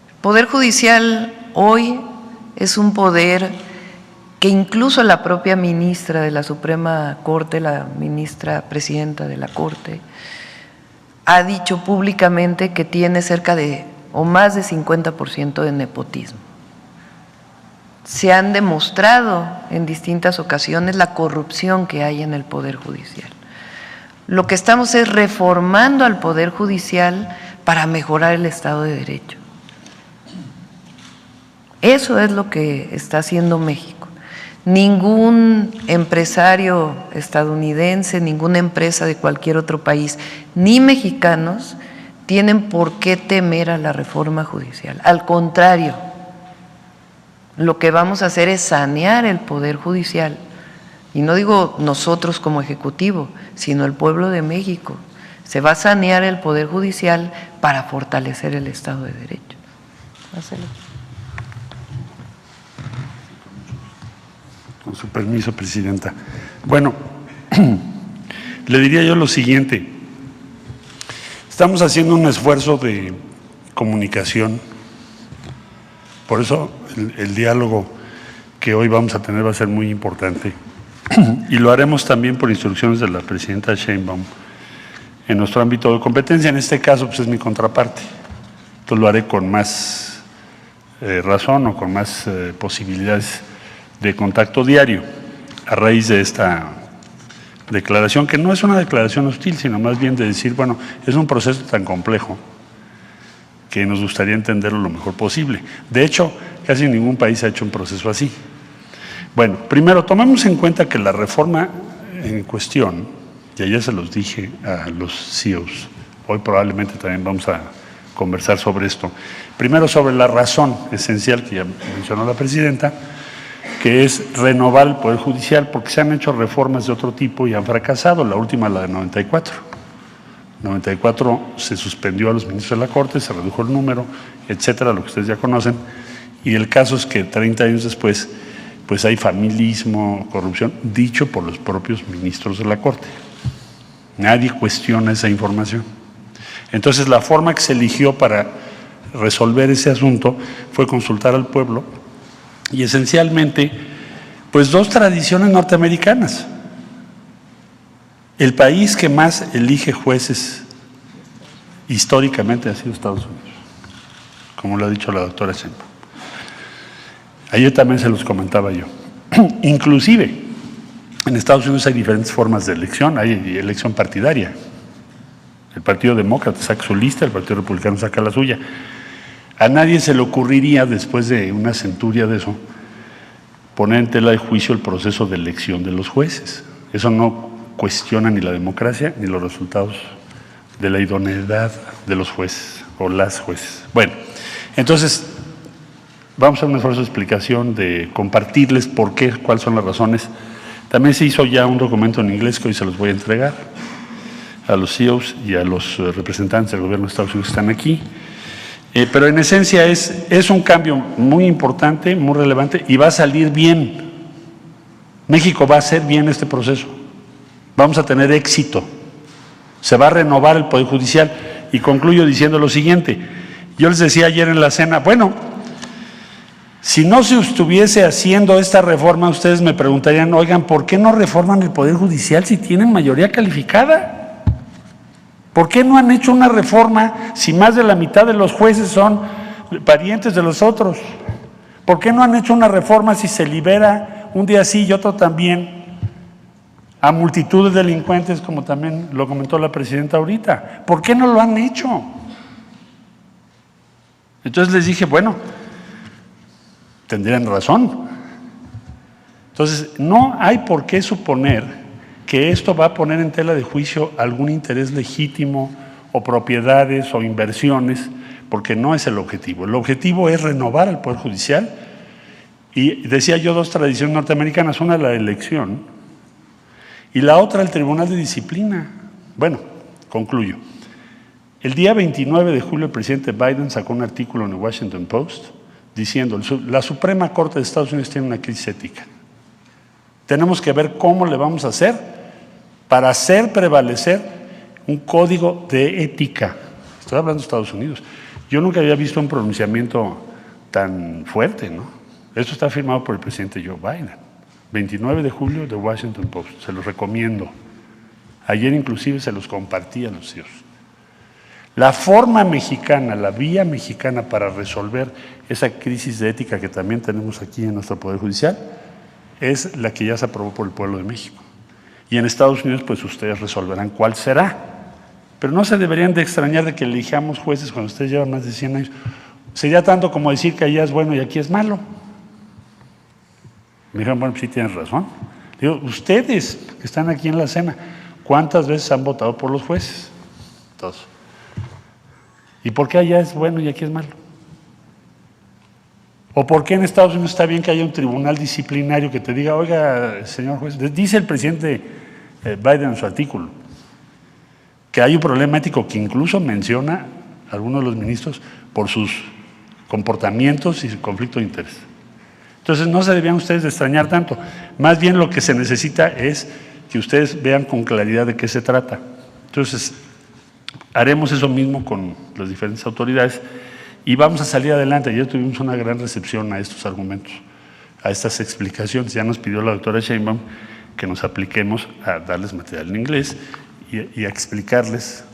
El Poder Judicial hoy es un poder que incluso la propia ministra de la Suprema Corte, la ministra presidenta de la Corte, ha dicho públicamente que tiene cerca de o más de 50% de nepotismo. Se han demostrado en distintas ocasiones la corrupción que hay en el Poder Judicial. Lo que estamos es reformando al Poder Judicial para mejorar el Estado de Derecho. Eso es lo que está haciendo México. Ningún empresario estadounidense, ninguna empresa de cualquier otro país, ni mexicanos, tienen por qué temer a la reforma judicial. Al contrario, lo que vamos a hacer es sanear el Poder Judicial. Y no digo nosotros como Ejecutivo, sino el pueblo de México. Se va a sanear el Poder Judicial para fortalecer el Estado de Derecho. Marcelo. Con su permiso, Presidenta. Bueno, le diría yo lo siguiente. Estamos haciendo un esfuerzo de comunicación. Por eso el diálogo que hoy vamos a tener va a ser muy importante. Y lo haremos también por instrucciones de la presidenta Sheinbaum en nuestro ámbito de competencia. En este caso, pues es mi contraparte. Entonces lo haré con más razón o con más posibilidades de contacto diario a raíz de esta declaración, que no es una declaración hostil, sino más bien de decir, bueno, es un proceso tan complejo que nos gustaría entenderlo lo mejor posible. De hecho, casi ningún país ha hecho un proceso así. Bueno, primero, tomemos en cuenta que la reforma en cuestión, y ayer se los dije a los CEOs, hoy probablemente también vamos a conversar sobre esto. Primero, sobre la razón esencial que ya mencionó la presidenta, que es renovar el Poder Judicial, porque se han hecho reformas de otro tipo y han fracasado. La última, la de 94. 94 se suspendió a los ministros de la Corte, se redujo el número, etcétera, lo que ustedes ya conocen. Y el caso es que 30 años después, pues hay familismo, corrupción, dicho por los propios ministros de la Corte. Nadie cuestiona esa información. Entonces, la forma que se eligió para resolver ese asunto fue consultar al pueblo y esencialmente, pues dos tradiciones norteamericanas. El país que más elige jueces históricamente ha sido Estados Unidos, como lo ha dicho la doctora Sheinbaum. Ayer también se los comentaba yo. Inclusive, en Estados Unidos hay diferentes formas de elección, hay elección partidaria. El Partido Demócrata saca su lista, el Partido Republicano saca la suya. A nadie se le ocurriría, después de una centuria de eso, poner en tela de juicio el proceso de elección de los jueces. Eso no cuestiona ni la democracia ni los resultados de la idoneidad de los jueces o las jueces. Bueno, entonces vamos a hacer un esfuerzo de explicación, de compartirles por qué, cuáles son las razones. También se hizo ya un documento en inglés que hoy se los voy a entregar a los CEOs y a los representantes del gobierno de Estados Unidos que están aquí. Pero en esencia es un cambio muy importante, muy relevante y va a salir bien. México va a hacer bien este proceso. Vamos a tener éxito. Se va a renovar el Poder Judicial. Y concluyo diciendo lo siguiente. Yo les decía ayer en la cena, bueno, si no se estuviese haciendo esta reforma, ustedes me preguntarían, oigan, ¿por qué no reforman el Poder Judicial si tienen mayoría calificada? ¿Por qué no han hecho una reforma si más de la mitad de los jueces son parientes de los otros? ¿Por qué no han hecho una reforma si se libera un día sí y otro también a multitud de delincuentes, como también lo comentó la presidenta ahorita? ¿Por qué no lo han hecho? Entonces les dije, bueno, tendrían razón. Entonces, no hay por qué suponer que esto va a poner en tela de juicio algún interés legítimo o propiedades o inversiones porque no es el objetivo. El objetivo es renovar el Poder Judicial y decía yo dos tradiciones norteamericanas, una la elección y la otra el Tribunal de Disciplina. Bueno, concluyo. El día 29 de julio el presidente Biden sacó un artículo en el Washington Post diciendo la Suprema Corte de Estados Unidos tiene una crisis ética. Tenemos que ver cómo le vamos a hacer para hacer prevalecer un código de ética. Estoy hablando de Estados Unidos. Yo nunca había visto un pronunciamiento tan fuerte, ¿no? Esto está firmado por el presidente Joe Biden. 29 de julio de Washington Post. Se los recomiendo. Ayer inclusive se los compartí a los hijos. La forma mexicana, la vía mexicana para resolver esa crisis de ética que también tenemos aquí en nuestro Poder Judicial es la que ya se aprobó por el pueblo de México. Y en Estados Unidos, pues ustedes resolverán cuál será. Pero no se deberían de extrañar de que elijamos jueces cuando ustedes llevan más de 100 años. Sería tanto como decir que allá es bueno y aquí es malo. Me dijeron, bueno, pues sí tienes razón. Digo, ustedes que están aquí en la cena, ¿cuántas veces han votado por los jueces? Todos. ¿Y por qué allá es bueno y aquí es malo? ¿O por qué en Estados Unidos está bien que haya un tribunal disciplinario que te diga, oiga, señor juez, dice el presidente Biden en su artículo, que hay un problema ético que incluso menciona a algunos de los ministros por sus comportamientos y su conflicto de interés. Entonces no se debían ustedes de extrañar tanto. Más bien lo que se necesita es que ustedes vean con claridad de qué se trata. Entonces haremos eso mismo con las diferentes autoridades y vamos a salir adelante. Ayer tuvimos una gran recepción a estos argumentos, a estas explicaciones. Ya nos pidió la doctora Sheinbaum que nos apliquemos a darles material en inglés y a explicarles,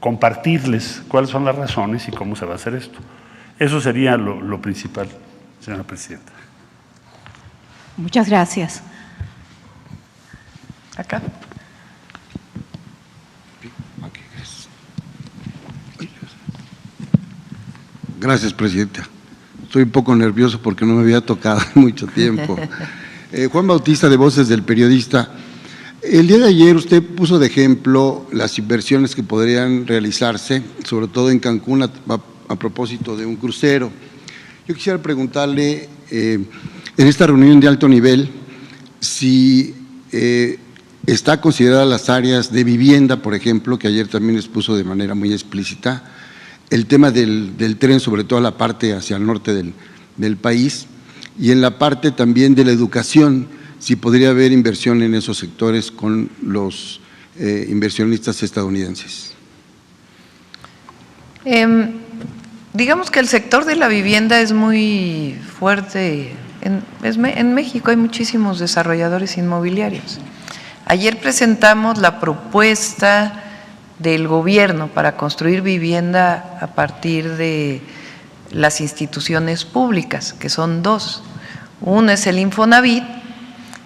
compartirles cuáles son las razones y cómo se va a hacer esto. Eso sería lo principal, señora presidenta. Muchas gracias. Acá. Gracias, presidenta. Estoy un poco nervioso porque no me había tocado en mucho tiempo. Juan Bautista, de Voces del Periodista. El día de ayer usted puso de ejemplo las inversiones que podrían realizarse, sobre todo en Cancún, a propósito de un crucero. Yo quisiera preguntarle, en esta reunión de alto nivel, si está considerada las áreas de vivienda, por ejemplo, que ayer también expuso de manera muy explícita, el tema del tren, sobre todo la parte hacia el norte del país, y en la parte también de la educación, si podría haber inversión en esos sectores con los inversionistas estadounidenses. Digamos que el sector de la vivienda es muy fuerte. En México hay muchísimos desarrolladores inmobiliarios. Ayer presentamos la propuesta del gobierno para construir vivienda a partir de las instituciones públicas, que son dos. Uno es el Infonavit,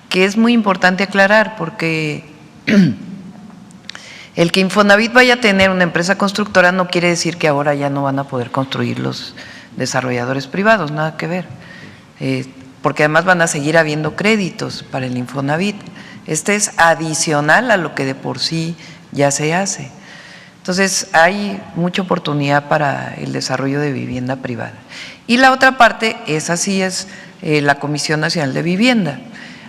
que es muy importante aclarar porque el que Infonavit vaya a tener una empresa constructora no quiere decir que ahora ya no van a poder construir los desarrolladores privados, nada que ver, porque además van a seguir habiendo créditos para el Infonavit. Este es adicional a lo que de por sí ya se hace. Entonces hay mucha oportunidad para el desarrollo de vivienda privada. Y la otra parte, esa sí es la Comisión Nacional de Vivienda.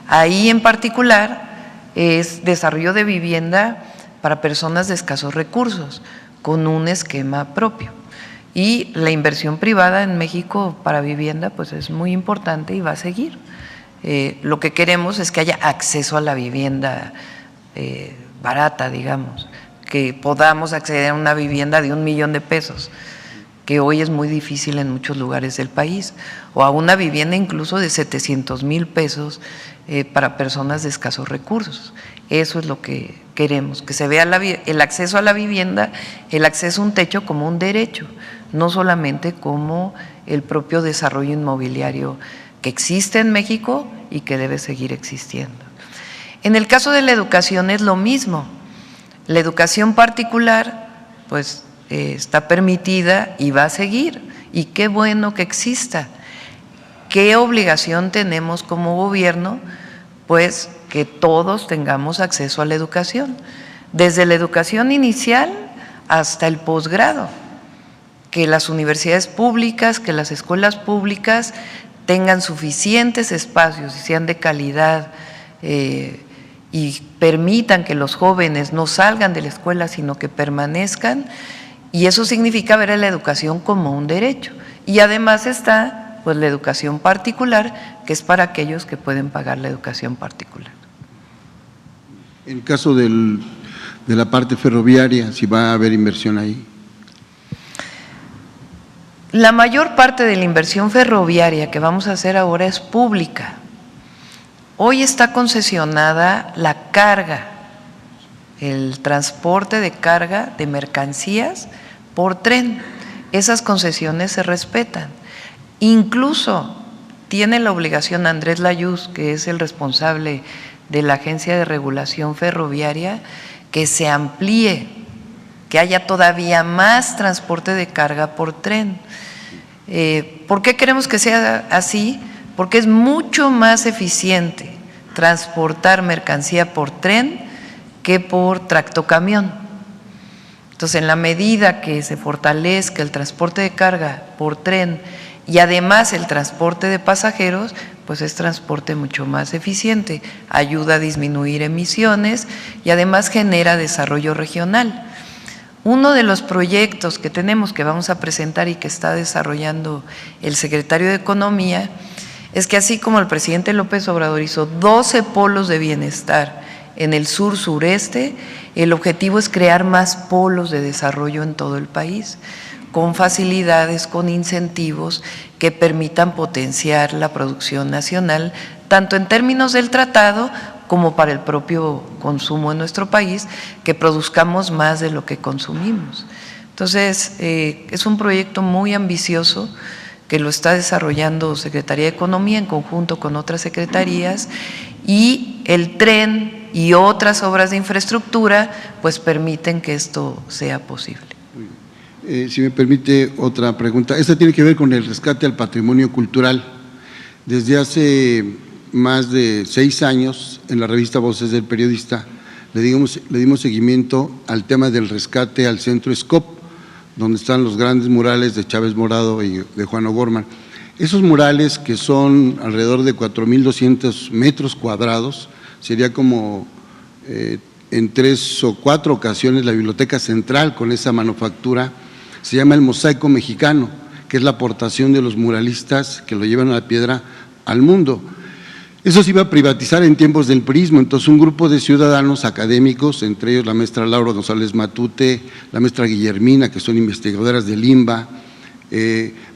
Ahí en particular es desarrollo de vivienda para personas de escasos recursos, con un esquema propio. Y la inversión privada en México para vivienda pues es muy importante y va a seguir. Lo que queremos es que haya acceso a la vivienda barata, digamos, que podamos acceder a una vivienda de $1 millón, que hoy es muy difícil en muchos lugares del país, o a una vivienda incluso de 700,000 pesos para personas de escasos recursos. Eso es lo que queremos, que se vea el acceso a la vivienda, el acceso a un techo como un derecho, no solamente como el propio desarrollo inmobiliario que existe en México y que debe seguir existiendo. En el caso de la educación es lo mismo. La educación particular pues está permitida y va a seguir, y qué bueno que exista. ¿Qué obligación tenemos como gobierno? Pues que todos tengamos acceso a la educación, desde la educación inicial hasta el posgrado. que las universidades públicas, que las escuelas públicas tengan suficientes espacios y sean de calidad y permitan que los jóvenes no salgan de la escuela, sino que permanezcan, y eso significa ver a la educación como un derecho. Y además está pues la educación particular, que es para aquellos que pueden pagar la educación particular. En el caso de la parte ferroviaria, si va a haber inversión ahí. La mayor parte de la inversión ferroviaria que vamos a hacer ahora es pública. Hoy está concesionada la carga, el transporte de carga de mercancías por tren. Esas concesiones se respetan. Incluso tiene la obligación Andrés Layuz, que es el responsable de la Agencia de Regulación Ferroviaria, que se amplíe, que haya todavía más transporte de carga por tren. ¿Por qué queremos que sea así? Porque es mucho más eficiente transportar mercancía por tren que por tractocamión. Entonces, en la medida que se fortalezca el transporte de carga por tren y además el transporte de pasajeros, pues es transporte mucho más eficiente, ayuda a disminuir emisiones y además genera desarrollo regional. Uno de los proyectos que tenemos, que vamos a presentar y que está desarrollando el secretario de Economía, es que así como el presidente López Obrador hizo 12 polos de bienestar en el sur-sureste, el objetivo es crear más polos de desarrollo en todo el país, con facilidades, con incentivos que permitan potenciar la producción nacional, tanto en términos del tratado como para el propio consumo en nuestro país, que produzcamos más de lo que consumimos. Entonces, es un proyecto muy ambicioso que lo está desarrollando Secretaría de Economía en conjunto con otras secretarías, y el tren y otras obras de infraestructura pues permiten que esto sea posible. Si me permite otra pregunta, esta tiene que ver con el rescate al patrimonio cultural. Desde hace más de 6 años, en la revista Voces del Periodista, le dimos seguimiento al tema del rescate al Centro Scop, donde están los grandes murales de Chávez Morado y de Juan O'Gorman. Esos murales, que son alrededor de 4.200 metros cuadrados, sería como en 3 o 4 ocasiones la Biblioteca Central con esa manufactura. Se llama el mosaico mexicano, que es la aportación de los muralistas que lo llevan a la piedra al mundo. Eso se iba a privatizar en tiempos del priismo, entonces un grupo de ciudadanos académicos, entre ellos la maestra Laura González Matute, la maestra Guillermina, que son investigadoras del INBA,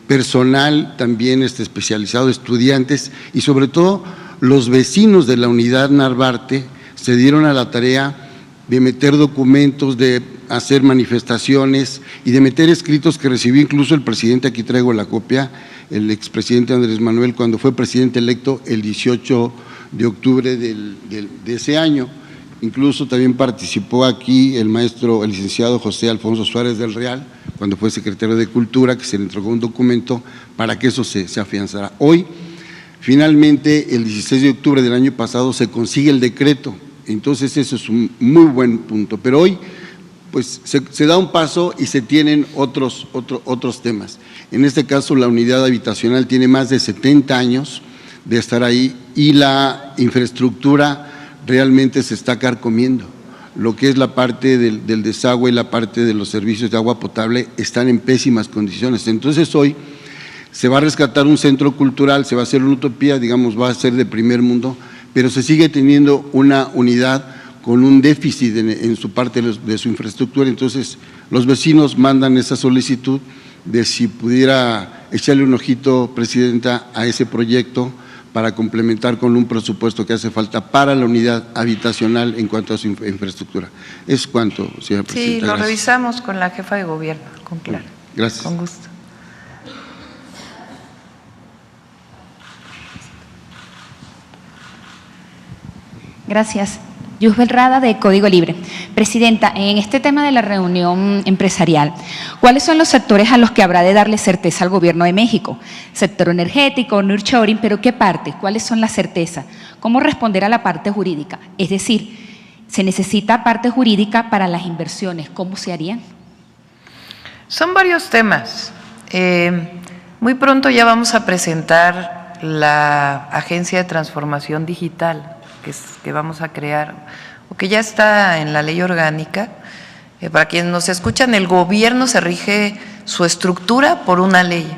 personal también especializado, estudiantes y sobre todo los vecinos de la unidad Narvarte se dieron a la tarea de meter documentos, de hacer manifestaciones y de meter escritos que recibió incluso el presidente. Aquí traigo la copia, el expresidente Andrés Manuel, cuando fue presidente electo el 18 de octubre de ese año. Incluso también participó aquí el licenciado José Alfonso Suárez del Real, cuando fue secretario de Cultura, que se le entregó un documento para que eso se afianzara. Hoy, finalmente, el 16 de octubre del año pasado, se consigue el decreto. Entonces, eso es un muy buen punto. Pero hoy, pues, se da un paso y se tienen otros temas. En este caso, la unidad habitacional tiene más de 70 años de estar ahí y la infraestructura realmente se está carcomiendo. Lo que es la parte del desagüe y la parte de los servicios de agua potable están en pésimas condiciones. Entonces, hoy se va a rescatar un centro cultural, se va a hacer una utopía, digamos, va a ser de primer mundo, pero se sigue teniendo una unidad con un déficit en su parte de su infraestructura. Entonces, los vecinos mandan esa solicitud de si pudiera echarle un ojito, Presidenta, a ese proyecto para complementar con un presupuesto que hace falta para la unidad habitacional en cuanto a su infraestructura. ¿Es cuánto, señora Presidenta? Sí, lo Gracias. revisamos con la jefa de gobierno, con Clara. Gracias. Con gusto. Gracias. Yusbel Rada, de Código Libre. Presidenta, en este tema de la reunión empresarial, ¿cuáles son los sectores a los que habrá de darle certeza al Gobierno de México? Sector energético, nearshoring, ¿pero qué parte? ¿Cuáles son las certezas? ¿Cómo responder a la parte jurídica? Es decir, ¿se necesita parte jurídica para las inversiones? ¿Cómo se harían? Son varios temas. Muy pronto ya vamos a presentar la Agencia de Transformación Digital que vamos a crear, o que ya está en la ley orgánica. Para quienes nos escuchan, el gobierno se rige su estructura por una ley,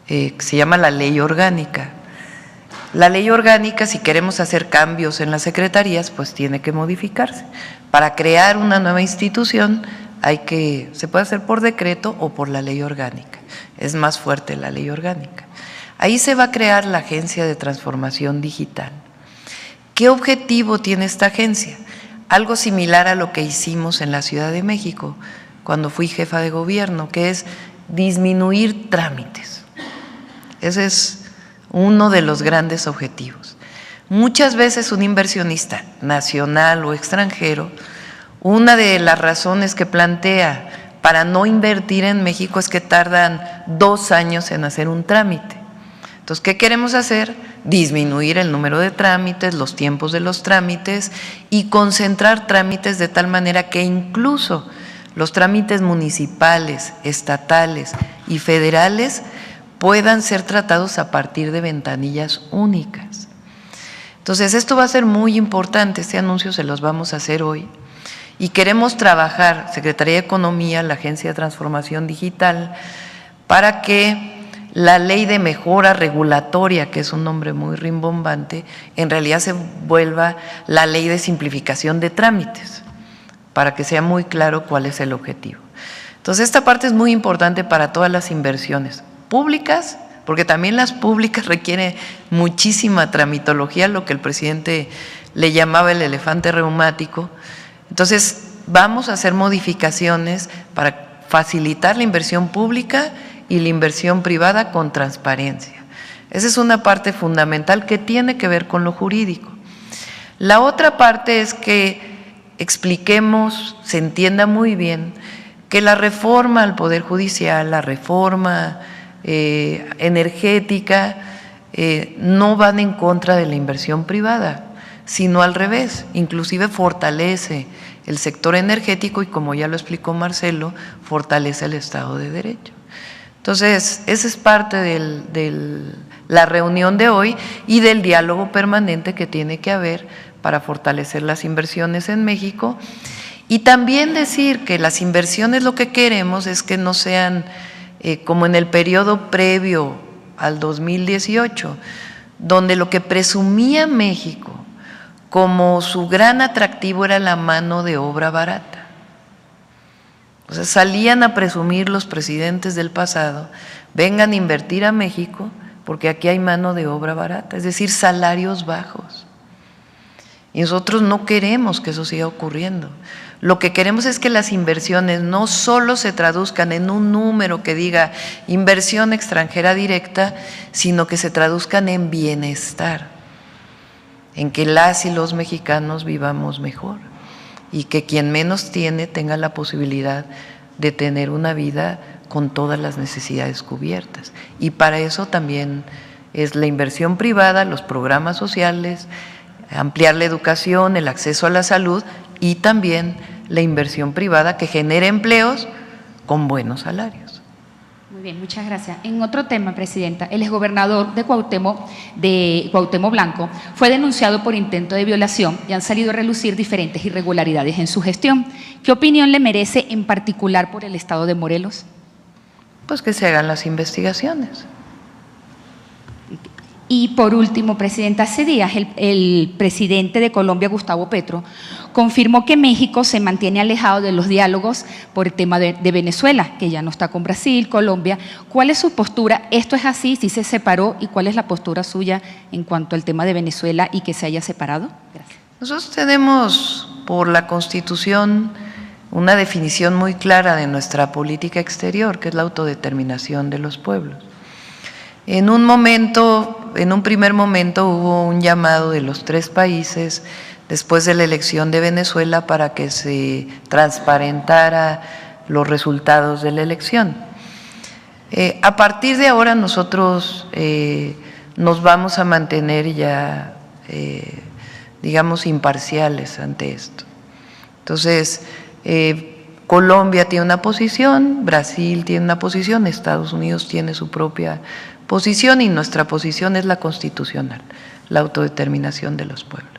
que se llama la ley orgánica. La ley orgánica, si queremos hacer cambios en las secretarías, pues tiene que modificarse. Para crear una nueva institución se puede hacer por decreto o por la ley orgánica. Es más fuerte la ley orgánica. Ahí se va a crear la Agencia de Transformación Digital. ¿Qué objetivo tiene esta agencia? Algo similar a lo que hicimos en la Ciudad de México cuando fui jefa de gobierno, que es disminuir trámites. Ese es uno de los grandes objetivos. Muchas veces un inversionista nacional o extranjero, una de las razones que plantea para no invertir en México es que tardan 2 años en hacer un trámite. Entonces, ¿qué queremos hacer? Disminuir el número de trámites, los tiempos de los trámites y concentrar trámites de tal manera que incluso los trámites municipales, estatales y federales puedan ser tratados a partir de ventanillas únicas. Entonces, esto va a ser muy importante, este anuncio se los vamos a hacer hoy. Y queremos trabajar, Secretaría de Economía, la Agencia de Transformación Digital, para que la ley de mejora regulatoria, que es un nombre muy rimbombante, en realidad se vuelva la ley de simplificación de trámites, para que sea muy claro cuál es el objetivo. Entonces, esta parte es muy importante para todas las inversiones públicas, porque también las públicas requieren muchísima tramitología, lo que el presidente le llamaba el elefante reumático. Entonces, vamos a hacer modificaciones para facilitar la inversión pública y la inversión privada con transparencia. Esa es una parte fundamental que tiene que ver con lo jurídico. La otra parte es que expliquemos, se entienda muy bien, que la reforma al Poder Judicial, la reforma energética, no van en contra de la inversión privada, sino al revés, inclusive fortalece el sector energético y, como ya lo explicó Marcelo, fortalece el Estado de Derecho. Entonces, esa es parte de la reunión de hoy y del diálogo permanente que tiene que haber para fortalecer las inversiones en México. Y también decir que las inversiones, lo que queremos es que no sean como en el periodo previo al 2018, donde lo que presumía México como su gran atractivo era la mano de obra barata. O sea, salían a presumir los presidentes del pasado, vengan a invertir a México porque aquí hay mano de obra barata, es decir, salarios bajos. Y nosotros no queremos que eso siga ocurriendo. Lo que queremos es que las inversiones no solo se traduzcan en un número que diga inversión extranjera directa, sino que se traduzcan en bienestar, en que las y los mexicanos vivamos mejor y que quien menos tiene tenga la posibilidad de tener una vida con todas las necesidades cubiertas. Y para eso también es la inversión privada, los programas sociales, ampliar la educación, el acceso a la salud y también la inversión privada que genere empleos con buenos salarios. Muy bien, muchas gracias. En otro tema, Presidenta, el exgobernador de Cuauhtémoc Blanco fue denunciado por intento de violación y han salido a relucir diferentes irregularidades en su gestión. ¿Qué opinión le merece en particular por el estado de Morelos? Pues que se hagan las investigaciones. Y por último, Presidenta, hace días el presidente de Colombia, Gustavo Petro, confirmó que México se mantiene alejado de los diálogos por el tema de Venezuela, que ya no está con Brasil, Colombia. ¿Cuál es su postura? ¿Esto es así? ¿Sí se separó? ¿Y cuál es la postura suya en cuanto al tema de Venezuela y que se haya separado? Gracias. Nosotros tenemos por la Constitución una definición muy clara de nuestra política exterior, que es la autodeterminación de los pueblos. En un primer momento hubo un llamado de los 3 países después de la elección de Venezuela para que se transparentara los resultados de la elección. A partir de ahora nosotros nos vamos a mantener ya, digamos, imparciales ante esto. Entonces, Colombia tiene una posición, Brasil tiene una posición, Estados Unidos tiene su propia posición y nuestra posición es la constitucional, la autodeterminación de los pueblos.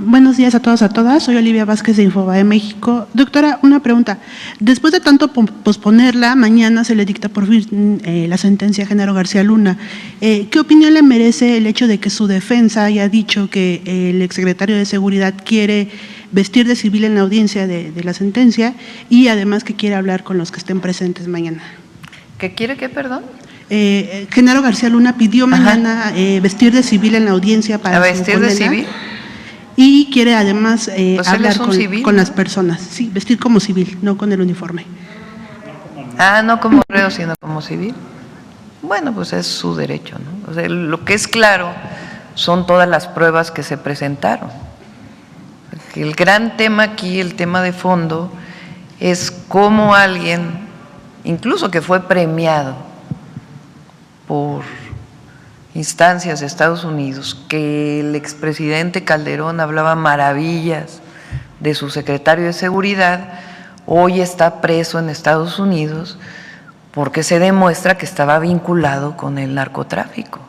Buenos días a todos, a todas. Soy Olivia Vázquez de Infobae México. Doctora, una pregunta. Después de tanto posponerla, mañana se le dicta por fin la sentencia a Genaro García Luna. ¿Qué opinión le merece el hecho de que su defensa haya dicho que el exsecretario de Seguridad quiere vestir de civil en la audiencia de la sentencia y además que quiere hablar con los que estén presentes mañana? ¿Qué quiere qué, perdón? Genaro García Luna pidió mañana vestir de civil en la audiencia para ¿A vestir de civil? Y quiere además hablar con las ¿no? personas. Sí, vestir como civil, no con el uniforme. Ah, no como reo, sino como civil. Bueno, pues es su derecho, ¿no? O sea, lo que es claro son todas las pruebas que se presentaron. El gran tema aquí, el tema de fondo, es cómo alguien, incluso que fue premiado por instancias de Estados Unidos, que el expresidente Calderón hablaba maravillas de su secretario de Seguridad, hoy está preso en Estados Unidos porque se demuestra que estaba vinculado con el narcotráfico.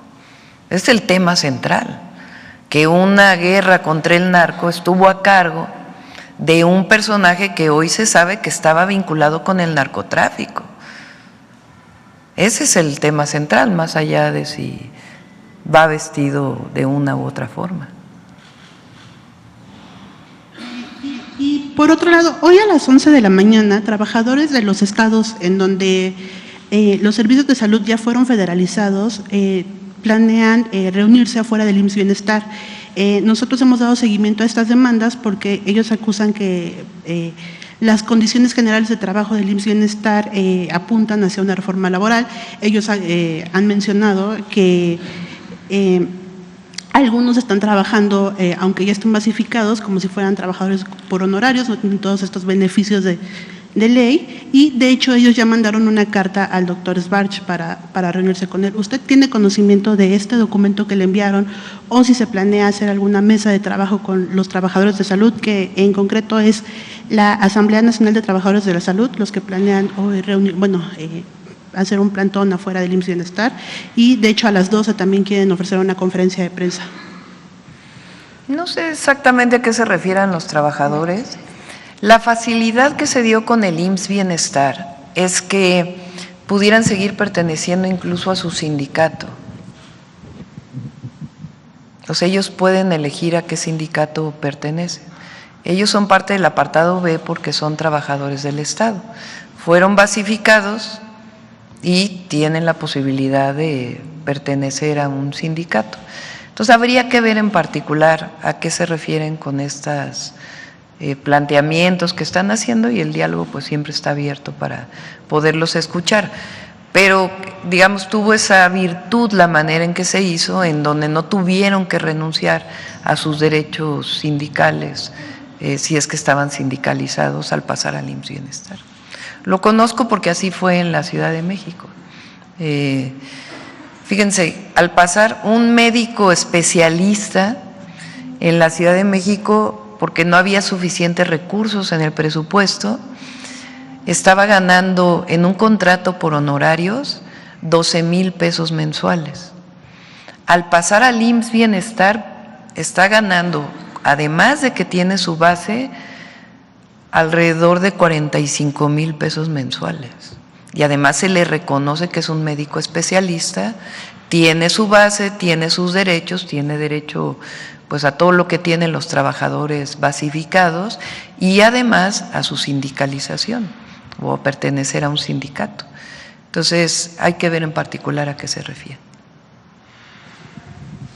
Es el tema central, que una guerra contra el narco estuvo a cargo de un personaje que hoy se sabe que estaba vinculado con el narcotráfico. Ese es el tema central, más allá de si va vestido de una u otra forma. Y por otro lado, hoy a las 11 de la mañana, trabajadores de los estados en donde los servicios de salud ya fueron federalizados, planean reunirse afuera del IMSS Bienestar. Nosotros hemos dado seguimiento a estas demandas porque ellos acusan que las condiciones generales de trabajo del IMSS Bienestar apuntan hacia una reforma laboral. Ellos han mencionado que algunos están trabajando, aunque ya estén basificados, como si fueran trabajadores por honorarios, no tienen todos estos beneficios de ley, y de hecho ellos ya mandaron una carta al doctor Svarch para reunirse con él. ¿Usted tiene conocimiento de este documento que le enviaron o si se planea hacer alguna mesa de trabajo con los trabajadores de salud, que en concreto es la Asamblea Nacional de Trabajadores de la Salud, los que planean hoy reunir, hacer un plantón afuera del IMSS Bienestar, y de hecho a las 12 también quieren ofrecer una conferencia de prensa? No sé exactamente a qué se refieren los trabajadores. La facilidad que se dio con el IMSS Bienestar es que pudieran seguir perteneciendo incluso a su sindicato. O sea, ellos pueden elegir a qué sindicato pertenecen. Ellos son parte del apartado B porque son trabajadores del Estado. Fueron basificados y tienen la posibilidad de pertenecer a un sindicato. Entonces, habría que ver en particular a qué se refieren con estos planteamientos que están haciendo, y el diálogo pues siempre está abierto para poderlos escuchar. Pero, digamos, tuvo esa virtud la manera en que se hizo, en donde no tuvieron que renunciar a sus derechos sindicales, si es que estaban sindicalizados al pasar al IMSS Bienestar. Lo conozco porque así fue en la Ciudad de México. Fíjense, al pasar un médico especialista en la Ciudad de México, porque no había suficientes recursos en el presupuesto, estaba ganando en un contrato por honorarios 12,000 pesos mensuales. Al pasar al IMSS Bienestar, está ganando, además de que tiene su base, alrededor de 45,000 pesos mensuales. Y además se le reconoce que es un médico especialista, tiene su base, tiene sus derechos, tiene derecho pues a todo lo que tienen los trabajadores basificados y además a su sindicalización o a pertenecer a un sindicato. Entonces hay que ver en particular a qué se refiere.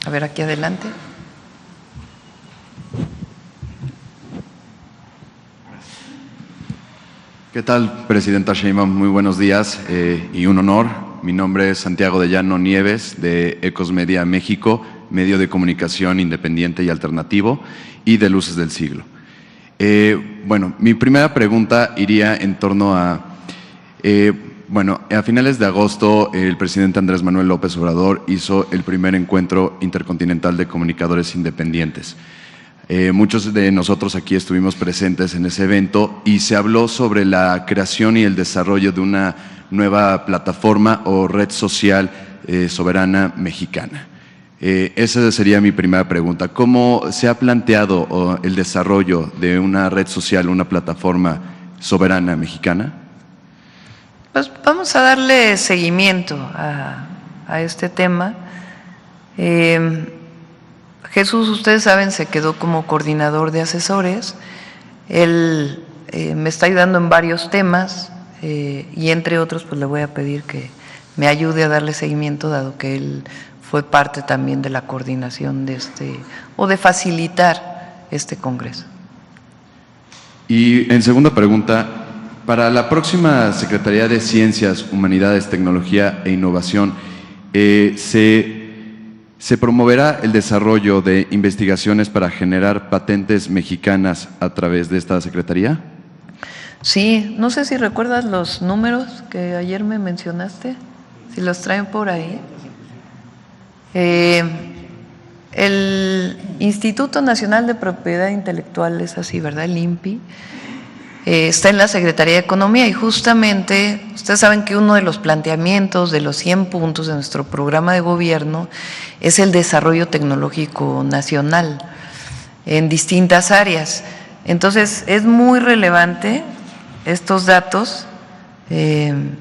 A ver, aquí adelante. ¿Qué tal, Presidenta Sheinbaum? Muy buenos días y un honor. Mi nombre es Santiago de Llano Nieves, de Ecos Media México, medio de comunicación independiente y alternativo, y de Luces del Siglo. Bueno, mi primera pregunta iría en torno a Bueno, a finales de agosto, el presidente Andrés Manuel López Obrador hizo el primer encuentro intercontinental de comunicadores independientes. Muchos de nosotros aquí estuvimos presentes en ese evento y se habló sobre la creación y el desarrollo de una nueva plataforma o red social soberana mexicana. Esa sería mi primera pregunta. ¿Cómo se ha planteado el desarrollo de una red social, una plataforma soberana mexicana? Pues vamos a darle seguimiento a este tema. Jesús, ustedes saben, se quedó como coordinador de asesores. Él me está ayudando en varios temas y entre otros pues le voy a pedir que me ayude a darle seguimiento, dado que él fue parte también de la coordinación de o de facilitar este congreso. Y en segunda pregunta, para la próxima Secretaría de Ciencias, Humanidades, Tecnología e Innovación, ¿se promoverá el desarrollo de investigaciones para generar patentes mexicanas a través de esta Secretaría? Sí, no sé si recuerdas los números que ayer me mencionaste, si los traen por ahí. El Instituto Nacional de Propiedad Intelectual, es así, ¿verdad? El INPI, está en la Secretaría de Economía y justamente ustedes saben que uno de los planteamientos de los 100 puntos de nuestro programa de gobierno es el desarrollo tecnológico nacional en distintas áreas. Entonces, es muy relevante estos datos. El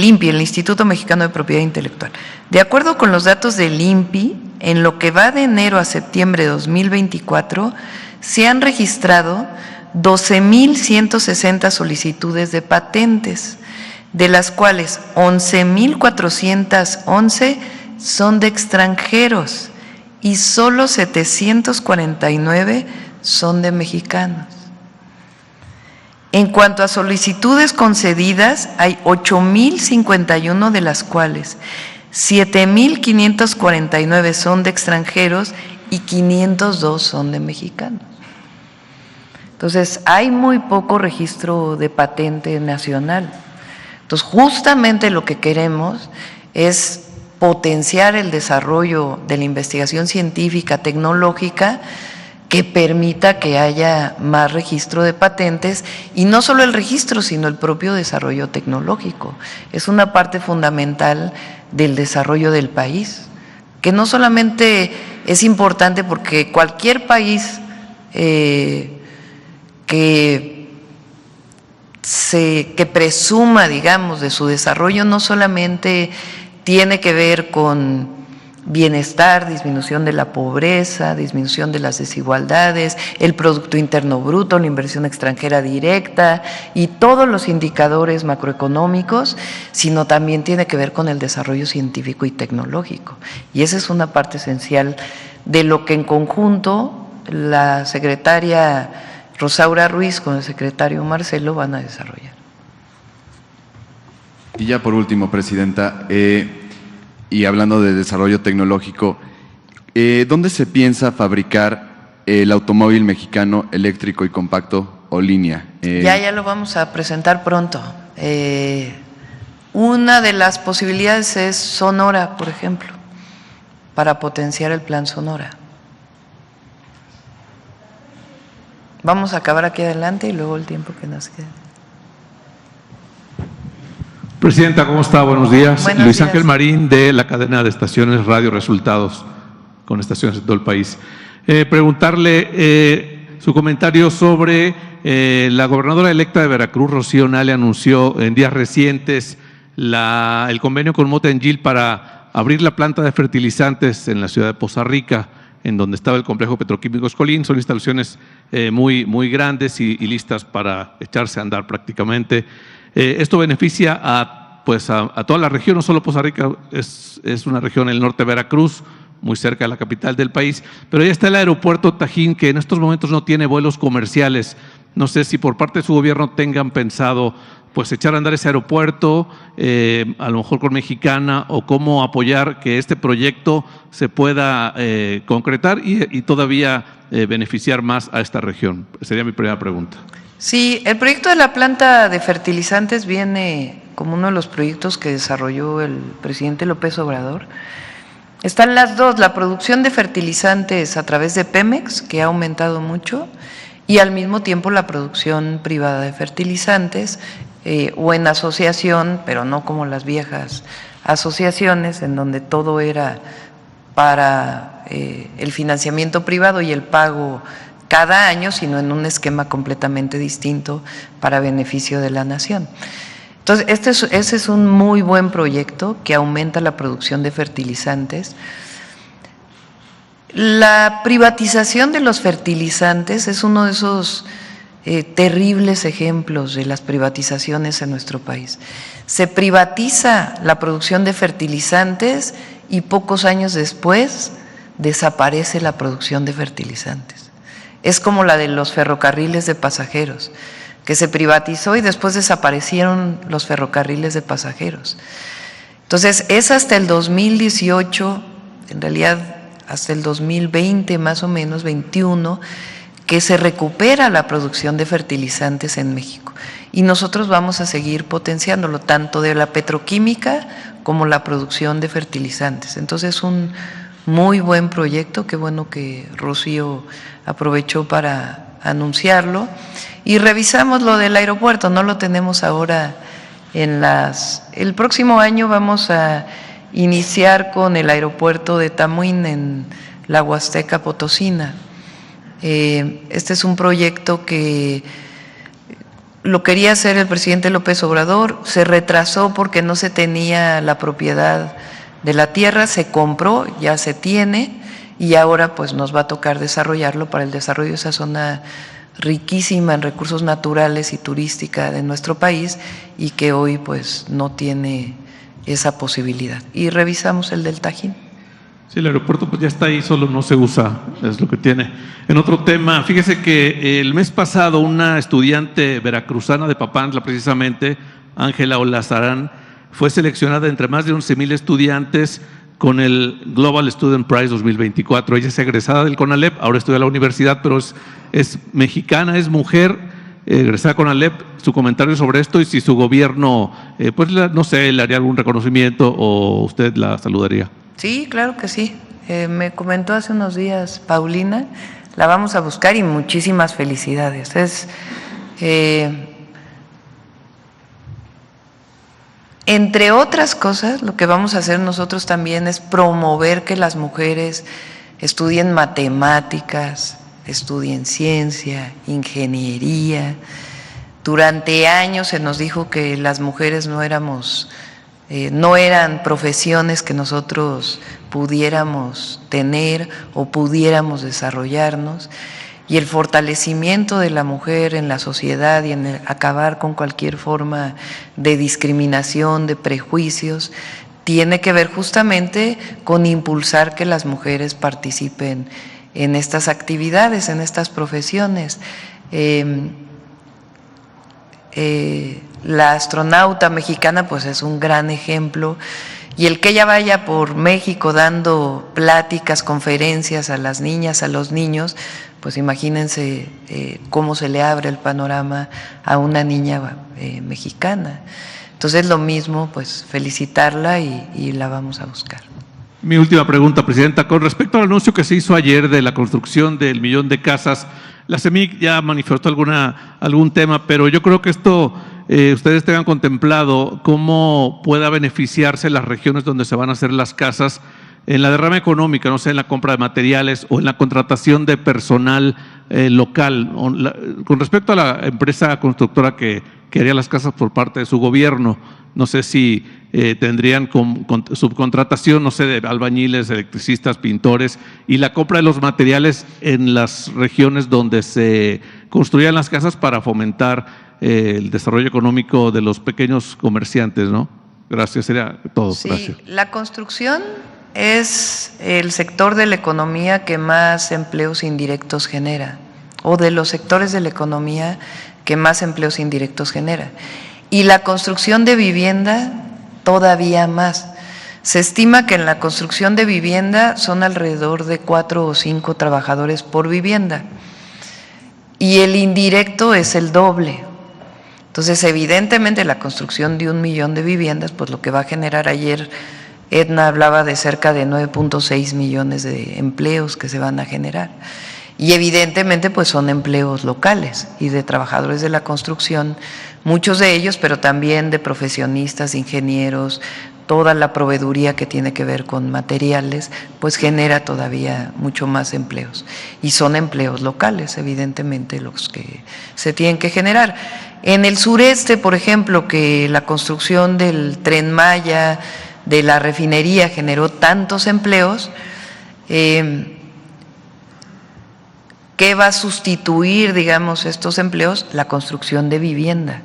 INPI, el Instituto Mexicano de Propiedad Intelectual. De acuerdo con los datos del INPI, en lo que va de enero a septiembre de 2024, se han registrado 12,160 solicitudes de patentes, de las cuales 11,411 son de extranjeros y solo 749 son de mexicanos. En cuanto a solicitudes concedidas, hay 8,051, de las cuales 7,549 son de extranjeros y 502 son de mexicanos. Entonces, hay muy poco registro de patente nacional. Entonces, justamente lo que queremos es potenciar el desarrollo de la investigación científica, tecnológica, que permita que haya más registro de patentes y no solo el registro, sino el propio desarrollo tecnológico. Es una parte fundamental del desarrollo del país, que no solamente es importante porque cualquier país que presuma, digamos, de su desarrollo no solamente tiene que ver con bienestar, disminución de la pobreza, disminución de las desigualdades, el Producto Interno Bruto, la inversión extranjera directa y todos los indicadores macroeconómicos, sino también tiene que ver con el desarrollo científico y tecnológico. Y esa es una parte esencial de lo que en conjunto la secretaria Rosaura Ruiz con el secretario Marcelo van a desarrollar. Y ya por último, Presidenta, y hablando de desarrollo tecnológico, ¿dónde se piensa fabricar el automóvil mexicano eléctrico y compacto o línea? Ya lo vamos a presentar pronto. Una de las posibilidades es Sonora, por ejemplo, para potenciar el plan Sonora. Vamos a acabar aquí adelante y luego el tiempo que nos quede. Presidenta, ¿cómo está? Buenos días. Buenos Luis días. Ángel Marín, de la cadena de estaciones Radio Resultados, con estaciones de todo el país. Preguntarle su comentario sobre la gobernadora electa de Veracruz, Rocío Nale, anunció en días recientes el convenio con Motengil para abrir la planta de fertilizantes en la ciudad de Poza Rica, en donde estaba el complejo petroquímico Escolín. Son instalaciones muy grandes y listas para echarse a andar prácticamente. Esto beneficia a toda la región, no solo Poza Rica, es una región en el norte de Veracruz, muy cerca de la capital del país, pero ya está el aeropuerto Tajín, que en estos momentos no tiene vuelos comerciales. No sé si por parte de su gobierno tengan pensado pues echar a andar ese aeropuerto, a lo mejor con Mexicana, o cómo apoyar que este proyecto se pueda concretar y todavía beneficiar más a esta región? Sería mi primera pregunta. Sí, el proyecto de la planta de fertilizantes viene como uno de los proyectos que desarrolló el presidente López Obrador. Están las dos, la producción de fertilizantes a través de Pemex, que ha aumentado mucho, y al mismo tiempo la producción privada de fertilizantes, o en asociación, pero no como las viejas asociaciones, en donde todo era para el financiamiento privado y el pago cada año, sino en un esquema completamente distinto para beneficio de la nación. Entonces, ese es un muy buen proyecto que aumenta la producción de fertilizantes. La privatización de los fertilizantes es uno de esos terribles ejemplos de las privatizaciones en nuestro país. Se privatiza la producción de fertilizantes y pocos años después desaparece la producción de fertilizantes. Es como la de los ferrocarriles de pasajeros, que se privatizó y después desaparecieron los ferrocarriles de pasajeros. Entonces, es hasta el 2018, en realidad hasta el 2020 más o menos, 21, que se recupera la producción de fertilizantes en México. Y nosotros vamos a seguir potenciándolo, tanto de la petroquímica como la producción de fertilizantes. Entonces, un muy buen proyecto, qué bueno que Rocío aprovechó para anunciarlo. Y revisamos lo del aeropuerto, no lo tenemos ahora en el próximo año vamos a iniciar con el aeropuerto de Tamuín en la Huasteca Potosina. Este es un proyecto que lo quería hacer el presidente López Obrador, se retrasó porque no se tenía la propiedad de la tierra, se compró, ya se tiene y ahora pues nos va a tocar desarrollarlo para el desarrollo de esa zona riquísima en recursos naturales y turística de nuestro país y que hoy pues no tiene esa posibilidad. Y revisamos el del Tajín. Sí, el aeropuerto pues ya está ahí, solo no se usa, es lo que tiene. En otro tema, fíjese que el mes pasado una estudiante veracruzana de Papantla, precisamente, Ángela Olazarán, fue seleccionada entre más de 11,000 estudiantes con el Global Student Prize 2024. Ella es egresada del CONALEP, ahora estudia en la universidad, pero es mexicana, es mujer, egresada CONALEP. Su comentario sobre esto y si su gobierno, pues no sé, le haría algún reconocimiento o usted la saludaría. Sí, claro que sí. Me comentó hace unos días Paulina, la vamos a buscar y muchísimas felicidades. Entre otras cosas, lo que vamos a hacer nosotros también es promover que las mujeres estudien matemáticas, estudien ciencia, ingeniería. Durante años se nos dijo que las mujeres no eran profesiones que nosotros pudiéramos tener o pudiéramos desarrollarnos, y el fortalecimiento de la mujer en la sociedad y en acabar con cualquier forma de discriminación, de prejuicios, tiene que ver justamente con impulsar que las mujeres participen en estas actividades, en estas profesiones. La astronauta mexicana pues es un gran ejemplo, y el que ella vaya por México dando pláticas, conferencias a las niñas, a los niños, pues imagínense cómo se le abre el panorama a una niña mexicana. Entonces lo mismo, pues felicitarla y la vamos a buscar. Mi última pregunta, Presidenta, con respecto al anuncio que se hizo ayer de la construcción del 1,000,000 de casas, la CEMIC ya manifestó algún tema, pero yo creo que esto ustedes tengan contemplado cómo pueda beneficiarse las regiones donde se van a hacer las casas en la derrama económica, no sé, en la compra de materiales o en la contratación de personal local. Con respecto a la empresa constructora que haría las casas por parte de su gobierno, no sé si tendrían subcontratación, no sé, de albañiles, electricistas, pintores, y la compra de los materiales en las regiones donde se construyan las casas para fomentar el desarrollo económico de los pequeños comerciantes, ¿no? Gracias, sería todo. Sí, gracias. La construcción es el sector de la economía que más empleos indirectos genera, o de los sectores de la economía que más empleos indirectos genera. y la construcción de vivienda todavía más. Se estima que en la construcción de vivienda son alrededor de 4 o 5 trabajadores por vivienda y el indirecto es el doble. Entonces, evidentemente, la construcción de 1 millón de viviendas, pues lo que va a generar, ayer Edna hablaba de cerca de 9.6 millones de empleos que se van a generar. Y evidentemente, pues son empleos locales y de trabajadores de la construcción, muchos de ellos, pero también de profesionistas, ingenieros, toda la proveeduría que tiene que ver con materiales, pues genera todavía mucho más empleos. Y son empleos locales, evidentemente, los que se tienen que generar. En el sureste, por ejemplo, que la construcción del Tren Maya, de la refinería, generó tantos empleos, ¿qué va a sustituir, digamos, estos empleos? La construcción de vivienda.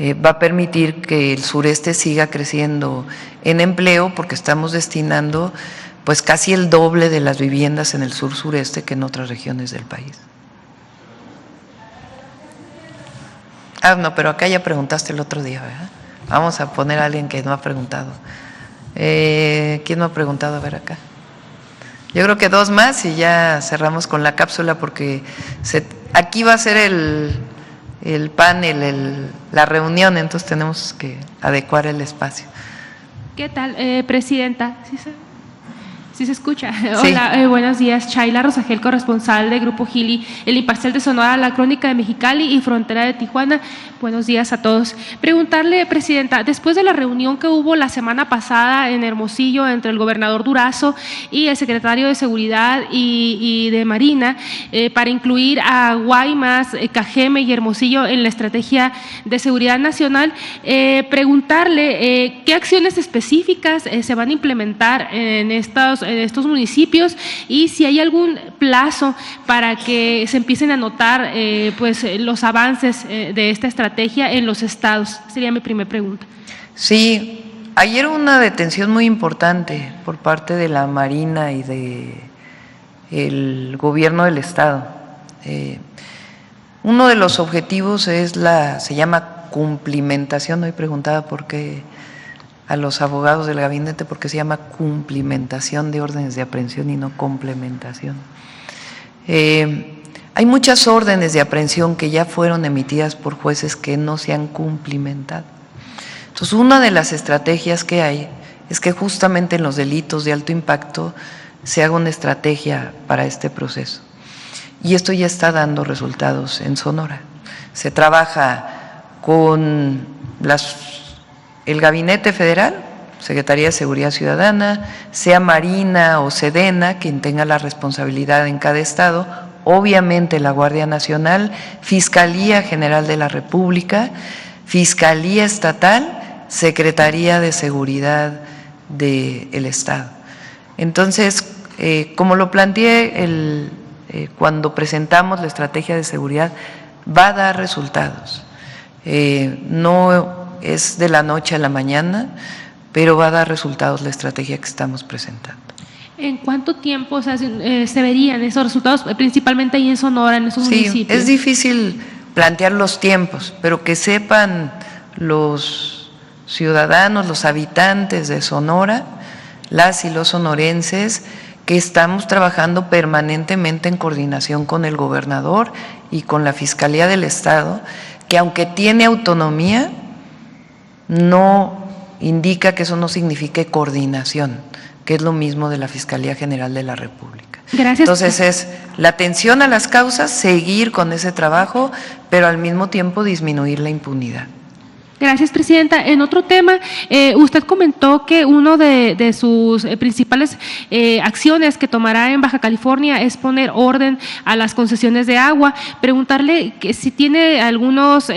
Va a permitir que el sureste siga creciendo en empleo porque estamos destinando pues casi el doble de las viviendas en el sur-sureste que en otras regiones del país. Ah, no, pero acá ya preguntaste el otro día, ¿verdad? Vamos a poner a alguien que no ha preguntado. ¿Quién no ha preguntado? A ver acá. Yo creo que 2 más y ya cerramos con la cápsula porque aquí va a ser el panel, la reunión, entonces tenemos que adecuar el espacio. ¿Qué tal, presidenta? ¿Sí se escucha? Sí. Hola, buenos días. Chayla Rosagel, corresponsal de Grupo Gili, el Imparcial de Sonora, La Crónica de Mexicali y Frontera de Tijuana. Buenos días a todos. Preguntarle, presidenta, después de la reunión que hubo la semana pasada en Hermosillo entre el gobernador Durazo y el secretario de Seguridad y de Marina para incluir a Guaymas, Cajeme y Hermosillo en la estrategia de seguridad nacional, preguntarle qué acciones específicas se van a implementar en estos municipios y si hay algún plazo para que se empiecen a notar pues los avances de esta estrategia en los estados. Sería mi primera pregunta. Sí, ayer hubo una detención muy importante por parte de la Marina y del gobierno del estado. Uno de los objetivos se llama cumplimentación. Hoy preguntaba por qué a los abogados del gabinete, porque se llama cumplimentación de órdenes de aprehensión y no complementación. Hay muchas órdenes de aprehensión que ya fueron emitidas por jueces que no se han cumplimentado. Entonces, una de las estrategias que hay es que justamente en los delitos de alto impacto se haga una estrategia para este proceso. Y esto ya está dando resultados en Sonora. Se trabaja con el Gabinete Federal, Secretaría de Seguridad Ciudadana, sea Marina o Sedena, quien tenga la responsabilidad en cada estado, obviamente la Guardia Nacional, Fiscalía General de la República, Fiscalía Estatal, Secretaría de Seguridad del Estado. Entonces, como lo planteé cuando presentamos la estrategia de seguridad, va a dar resultados. No es de la noche a la mañana, pero va a dar resultados la estrategia que estamos presentando. ¿En cuánto tiempo se verían esos resultados, principalmente ahí en Sonora, en esos municipios? Es difícil plantear los tiempos, pero que sepan los ciudadanos, los habitantes de Sonora, las y los sonorenses, que estamos trabajando permanentemente en coordinación con el gobernador y con la Fiscalía del Estado, que aunque tiene autonomía, no indica que eso no signifique coordinación, que es lo mismo de la Fiscalía General de la República. Gracias. Entonces es la atención a las causas, seguir con ese trabajo, pero al mismo tiempo disminuir la impunidad. Gracias, presidenta. En otro tema, usted comentó que uno de sus principales acciones que tomará en Baja California es poner orden a las concesiones de agua. Preguntarle que si tiene algunos…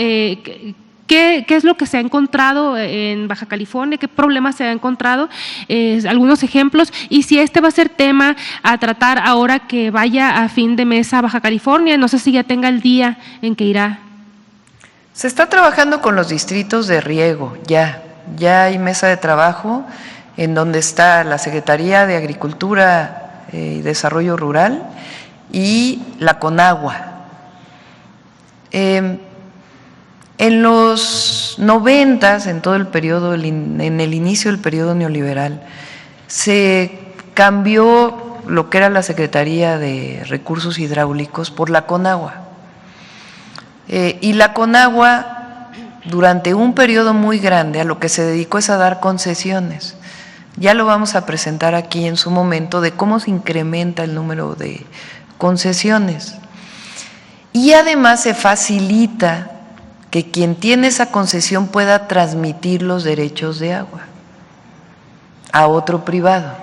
¿Qué es lo que se ha encontrado en Baja California? ¿Qué problemas se ha encontrado? Algunos ejemplos. Y si este va a ser tema a tratar ahora que vaya a fin de mes a Baja California. No sé si ya tenga el día en que irá. Se está trabajando con los distritos de riego, ya hay mesa de trabajo en donde está la Secretaría de Agricultura y Desarrollo Rural y la Conagua. En los 90, en todo el periodo, en el inicio del periodo neoliberal, se cambió lo que era la Secretaría de Recursos Hidráulicos por la CONAGUA. Y la CONAGUA, durante un periodo muy grande, a lo que se dedicó es a dar concesiones. Ya lo vamos a presentar aquí en su momento de cómo se incrementa el número de concesiones. Y además se facilita que quien tiene esa concesión pueda transmitir los derechos de agua a otro privado,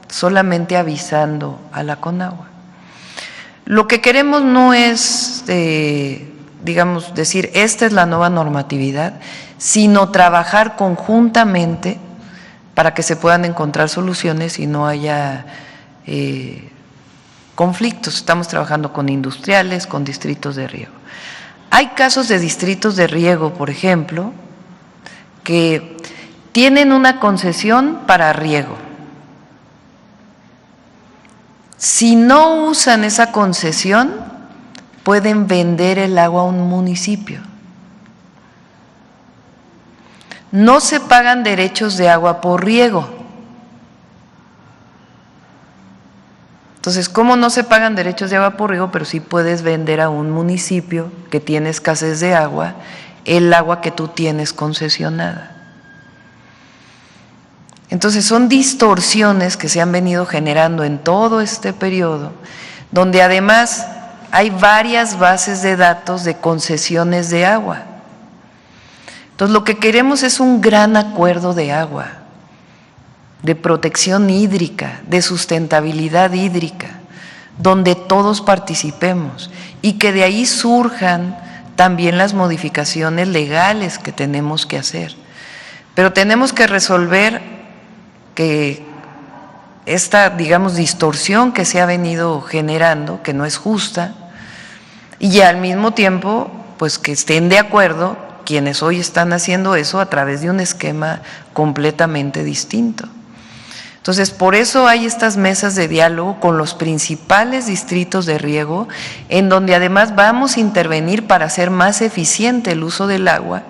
solamente avisando a la CONAGUA. Lo que queremos no es, digamos, decir esta es la nueva normatividad, sino trabajar conjuntamente para que se puedan encontrar soluciones y no haya conflictos. Estamos trabajando con industriales, con distritos de riego. Hay casos de distritos de riego, por ejemplo, que tienen una concesión para riego. Si no usan esa concesión, pueden vender el agua a un municipio. No se pagan derechos de agua por riego. Entonces, ¿cómo no se pagan derechos de agua por riego? Pero sí puedes vender a un municipio que tiene escasez de agua el agua que tú tienes concesionada. Entonces, son distorsiones que se han venido generando en todo este periodo, donde además hay varias bases de datos de concesiones de agua. Entonces, lo que queremos es un gran acuerdo de agua, de protección hídrica, de sustentabilidad hídrica, donde todos participemos y que de ahí surjan también las modificaciones legales que tenemos que hacer. Pero tenemos que resolver que esta, digamos, distorsión que se ha venido generando, que no es justa, y al mismo tiempo, pues que estén de acuerdo quienes hoy están haciendo eso a través de un esquema completamente distinto. Entonces, por eso hay estas mesas de diálogo con los principales distritos de riego, en donde además vamos a intervenir para hacer más eficiente el uso del agua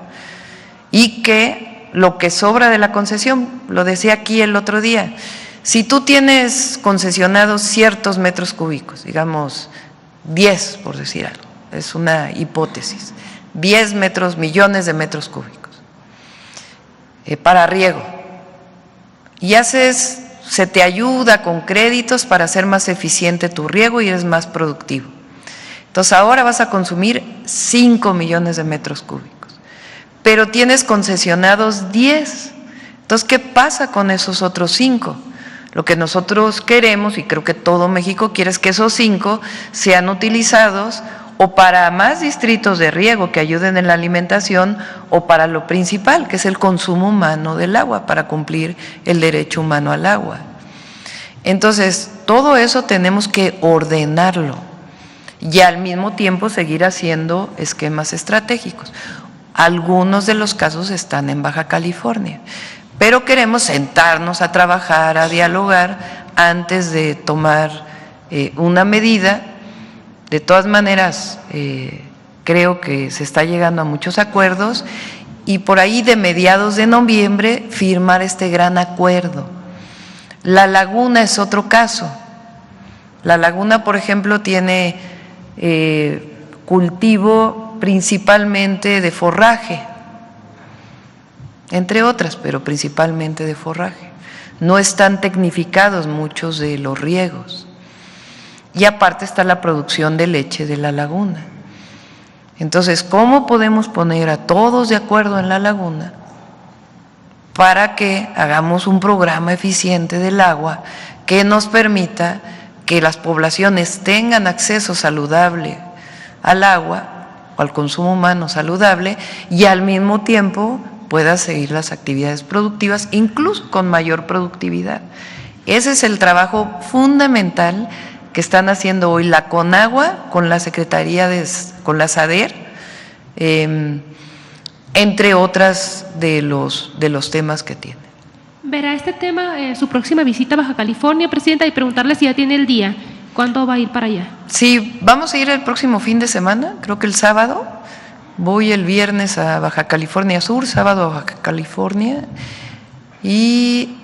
y que lo que sobra de la concesión, lo decía aquí el otro día, si tú tienes concesionados ciertos metros cúbicos, digamos 10 por decir algo, es una hipótesis, 10 millones de metros cúbicos para riego, y se te ayuda con créditos para hacer más eficiente tu riego y eres más productivo. Entonces ahora vas a consumir 5 millones de metros cúbicos, pero tienes concesionados 10. Entonces, ¿qué pasa con esos otros 5? Lo que nosotros queremos, y creo que todo México quiere, es que esos 5 sean utilizados o para más distritos de riego que ayuden en la alimentación, o para lo principal, que es el consumo humano del agua, para cumplir el derecho humano al agua. Entonces, todo eso tenemos que ordenarlo y al mismo tiempo seguir haciendo esquemas estratégicos. Algunos de los casos están en Baja California, pero queremos sentarnos a trabajar, a dialogar antes de tomar una medida. De todas maneras, creo que se está llegando a muchos acuerdos y por ahí de mediados de noviembre firmar este gran acuerdo. La laguna es otro caso. La laguna, por ejemplo, tiene cultivo principalmente de forraje, entre otras, pero principalmente de forraje. No están tecnificados muchos de los riegos. Y aparte está la producción de leche de la laguna. Entonces, ¿cómo podemos poner a todos de acuerdo en la laguna para que hagamos un programa eficiente del agua que nos permita que las poblaciones tengan acceso saludable al agua o al consumo humano saludable y al mismo tiempo pueda seguir las actividades productivas, incluso con mayor productividad? Ese es el trabajo fundamental que están haciendo hoy la CONAGUA con la Secretaría con la SADER, entre otras de los temas que tiene. Verá este tema su próxima visita a Baja California, Presidenta, y preguntarle si ya tiene el día. ¿Cuándo va a ir para allá? Sí, vamos a ir el próximo fin de semana, creo que el sábado, Voy el viernes a Baja California Sur, sábado a Baja California, y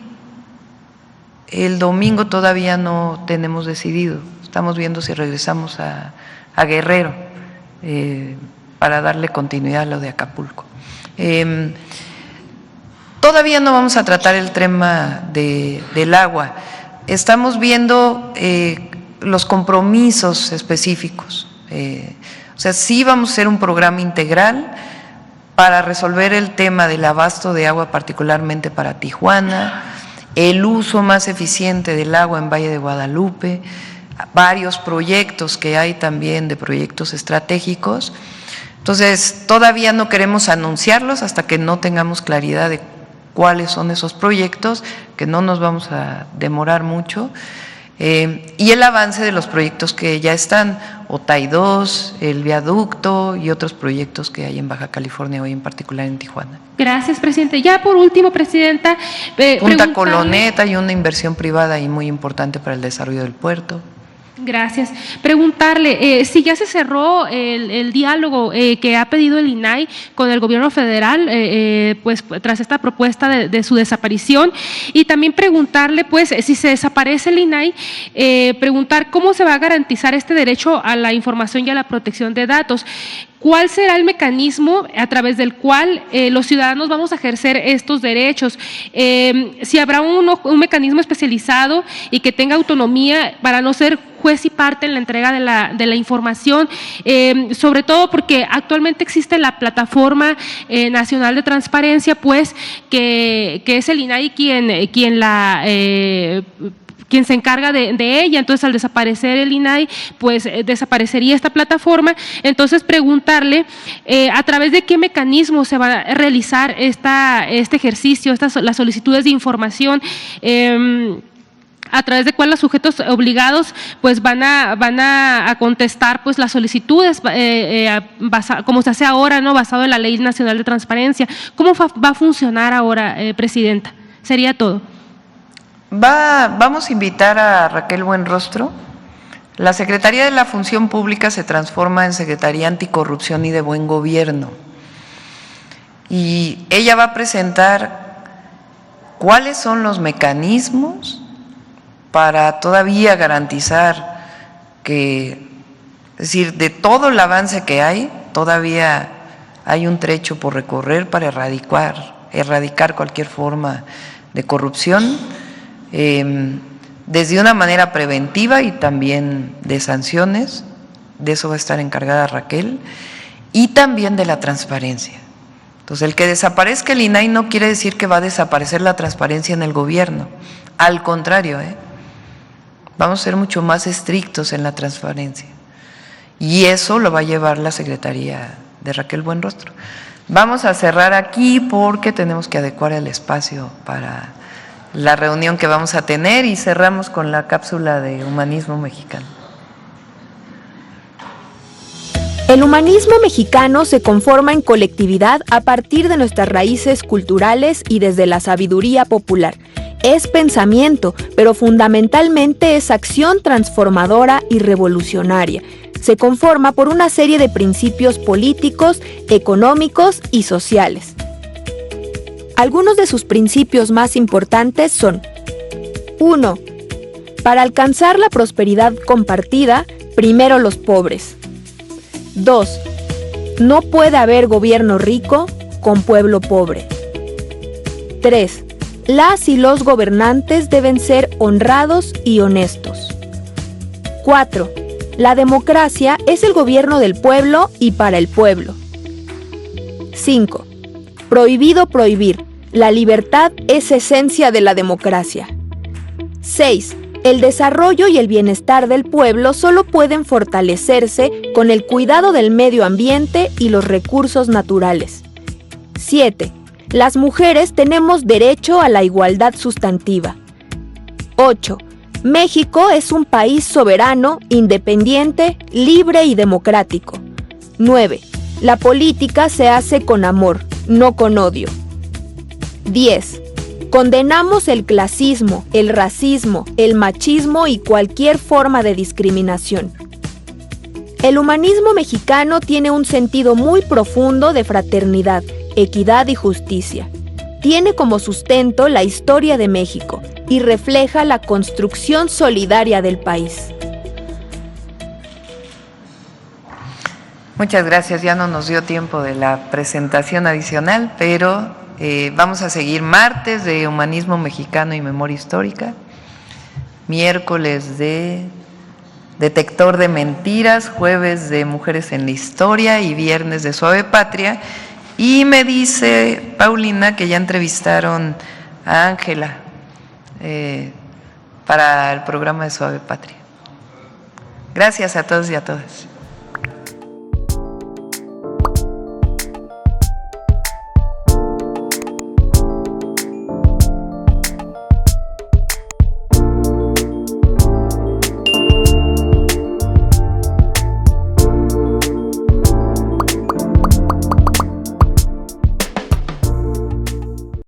el domingo todavía no tenemos decidido. Estamos viendo si regresamos a Guerrero para darle continuidad a lo de Acapulco. Todavía no vamos a tratar el tema del agua. Estamos viendo los compromisos específicos. O sea, sí vamos a hacer un programa integral para resolver el tema del abasto de agua, particularmente para Tijuana, el uso más eficiente del agua en Valle de Guadalupe, varios proyectos que hay también de proyectos estratégicos. Entonces, todavía no queremos anunciarlos hasta que no tengamos claridad de cuáles son esos proyectos, que no nos vamos a demorar mucho. Y el avance de los proyectos que ya están, Otay 2, el viaducto y otros proyectos que hay en Baja California hoy, en particular en Tijuana. Gracias, presidente. Ya por último, presidenta, Punta Coloneta, hay una inversión privada y muy importante para el desarrollo del puerto. Gracias. Preguntarle si ya se cerró el diálogo que ha pedido el INAI con el gobierno federal, pues tras esta propuesta de su desaparición, y también preguntarle, pues, si se desaparece el INAI, preguntar cómo se va a garantizar este derecho a la información y a la protección de datos. ¿Cuál será el mecanismo a través del cual los ciudadanos vamos a ejercer estos derechos? Si habrá un mecanismo especializado y que tenga autonomía para no ser juez y parte en la entrega de la información, sobre todo porque actualmente existe la Plataforma Nacional de Transparencia, pues, que es el INAI quien se encarga de ella. Entonces, al desaparecer el INAI, pues desaparecería esta plataforma. Entonces, preguntarle a través de qué mecanismo se va a realizar este ejercicio, las solicitudes de información, a través de cuál los sujetos obligados pues van a contestar pues las solicitudes como se hace ahora, ¿no? Basado en la Ley Nacional de Transparencia. ¿Cómo va a funcionar ahora, presidenta? Sería todo. Vamos a invitar a Raquel Buenrostro. La Secretaría de la Función Pública se transforma en Secretaría Anticorrupción y de Buen Gobierno. Y ella va a presentar cuáles son los mecanismos para todavía garantizar que, es decir, de todo el avance que hay, todavía hay un trecho por recorrer para erradicar cualquier forma de corrupción, desde una manera preventiva y también de sanciones. De eso va a estar encargada Raquel, y también de la transparencia. Entonces, el que desaparezca el INAI no quiere decir que va a desaparecer la transparencia en el gobierno, al contrario, vamos a ser mucho más estrictos en la transparencia, y eso lo va a llevar la Secretaría de Raquel Buenrostro. Vamos a cerrar aquí porque tenemos que adecuar el espacio para la reunión que vamos a tener, y cerramos con la cápsula de Humanismo Mexicano. El humanismo mexicano se conforma en colectividad a partir de nuestras raíces culturales y desde la sabiduría popular. Es pensamiento, pero fundamentalmente es acción transformadora y revolucionaria. Se conforma por una serie de principios políticos, económicos y sociales. Algunos de sus principios más importantes son: 1. Para alcanzar la prosperidad compartida, primero los pobres. 2. No puede haber gobierno rico con pueblo pobre. 3. Las y los gobernantes deben ser honrados y honestos. 4. La democracia es el gobierno del pueblo y para el pueblo. 5. Prohibido prohibir. La libertad es esencia de la democracia. 6. El desarrollo y el bienestar del pueblo solo pueden fortalecerse con el cuidado del medio ambiente y los recursos naturales. 7. Las mujeres tenemos derecho a la igualdad sustantiva. 8. México es un país soberano, independiente, libre y democrático. 9. La política se hace con amor, no con odio. 10. Condenamos el clasismo, el racismo, el machismo y cualquier forma de discriminación. El humanismo mexicano tiene un sentido muy profundo de fraternidad, equidad y justicia. Tiene como sustento la historia de México y refleja la construcción solidaria del país. Muchas gracias, ya no nos dio tiempo de la presentación adicional, pero vamos a seguir martes de Humanismo Mexicano y Memoria Histórica, miércoles de Detector de Mentiras, jueves de Mujeres en la Historia y viernes de Suave Patria. Y me dice Paulina que ya entrevistaron a Ángela para el programa de Suave Patria. Gracias a todos y a todas.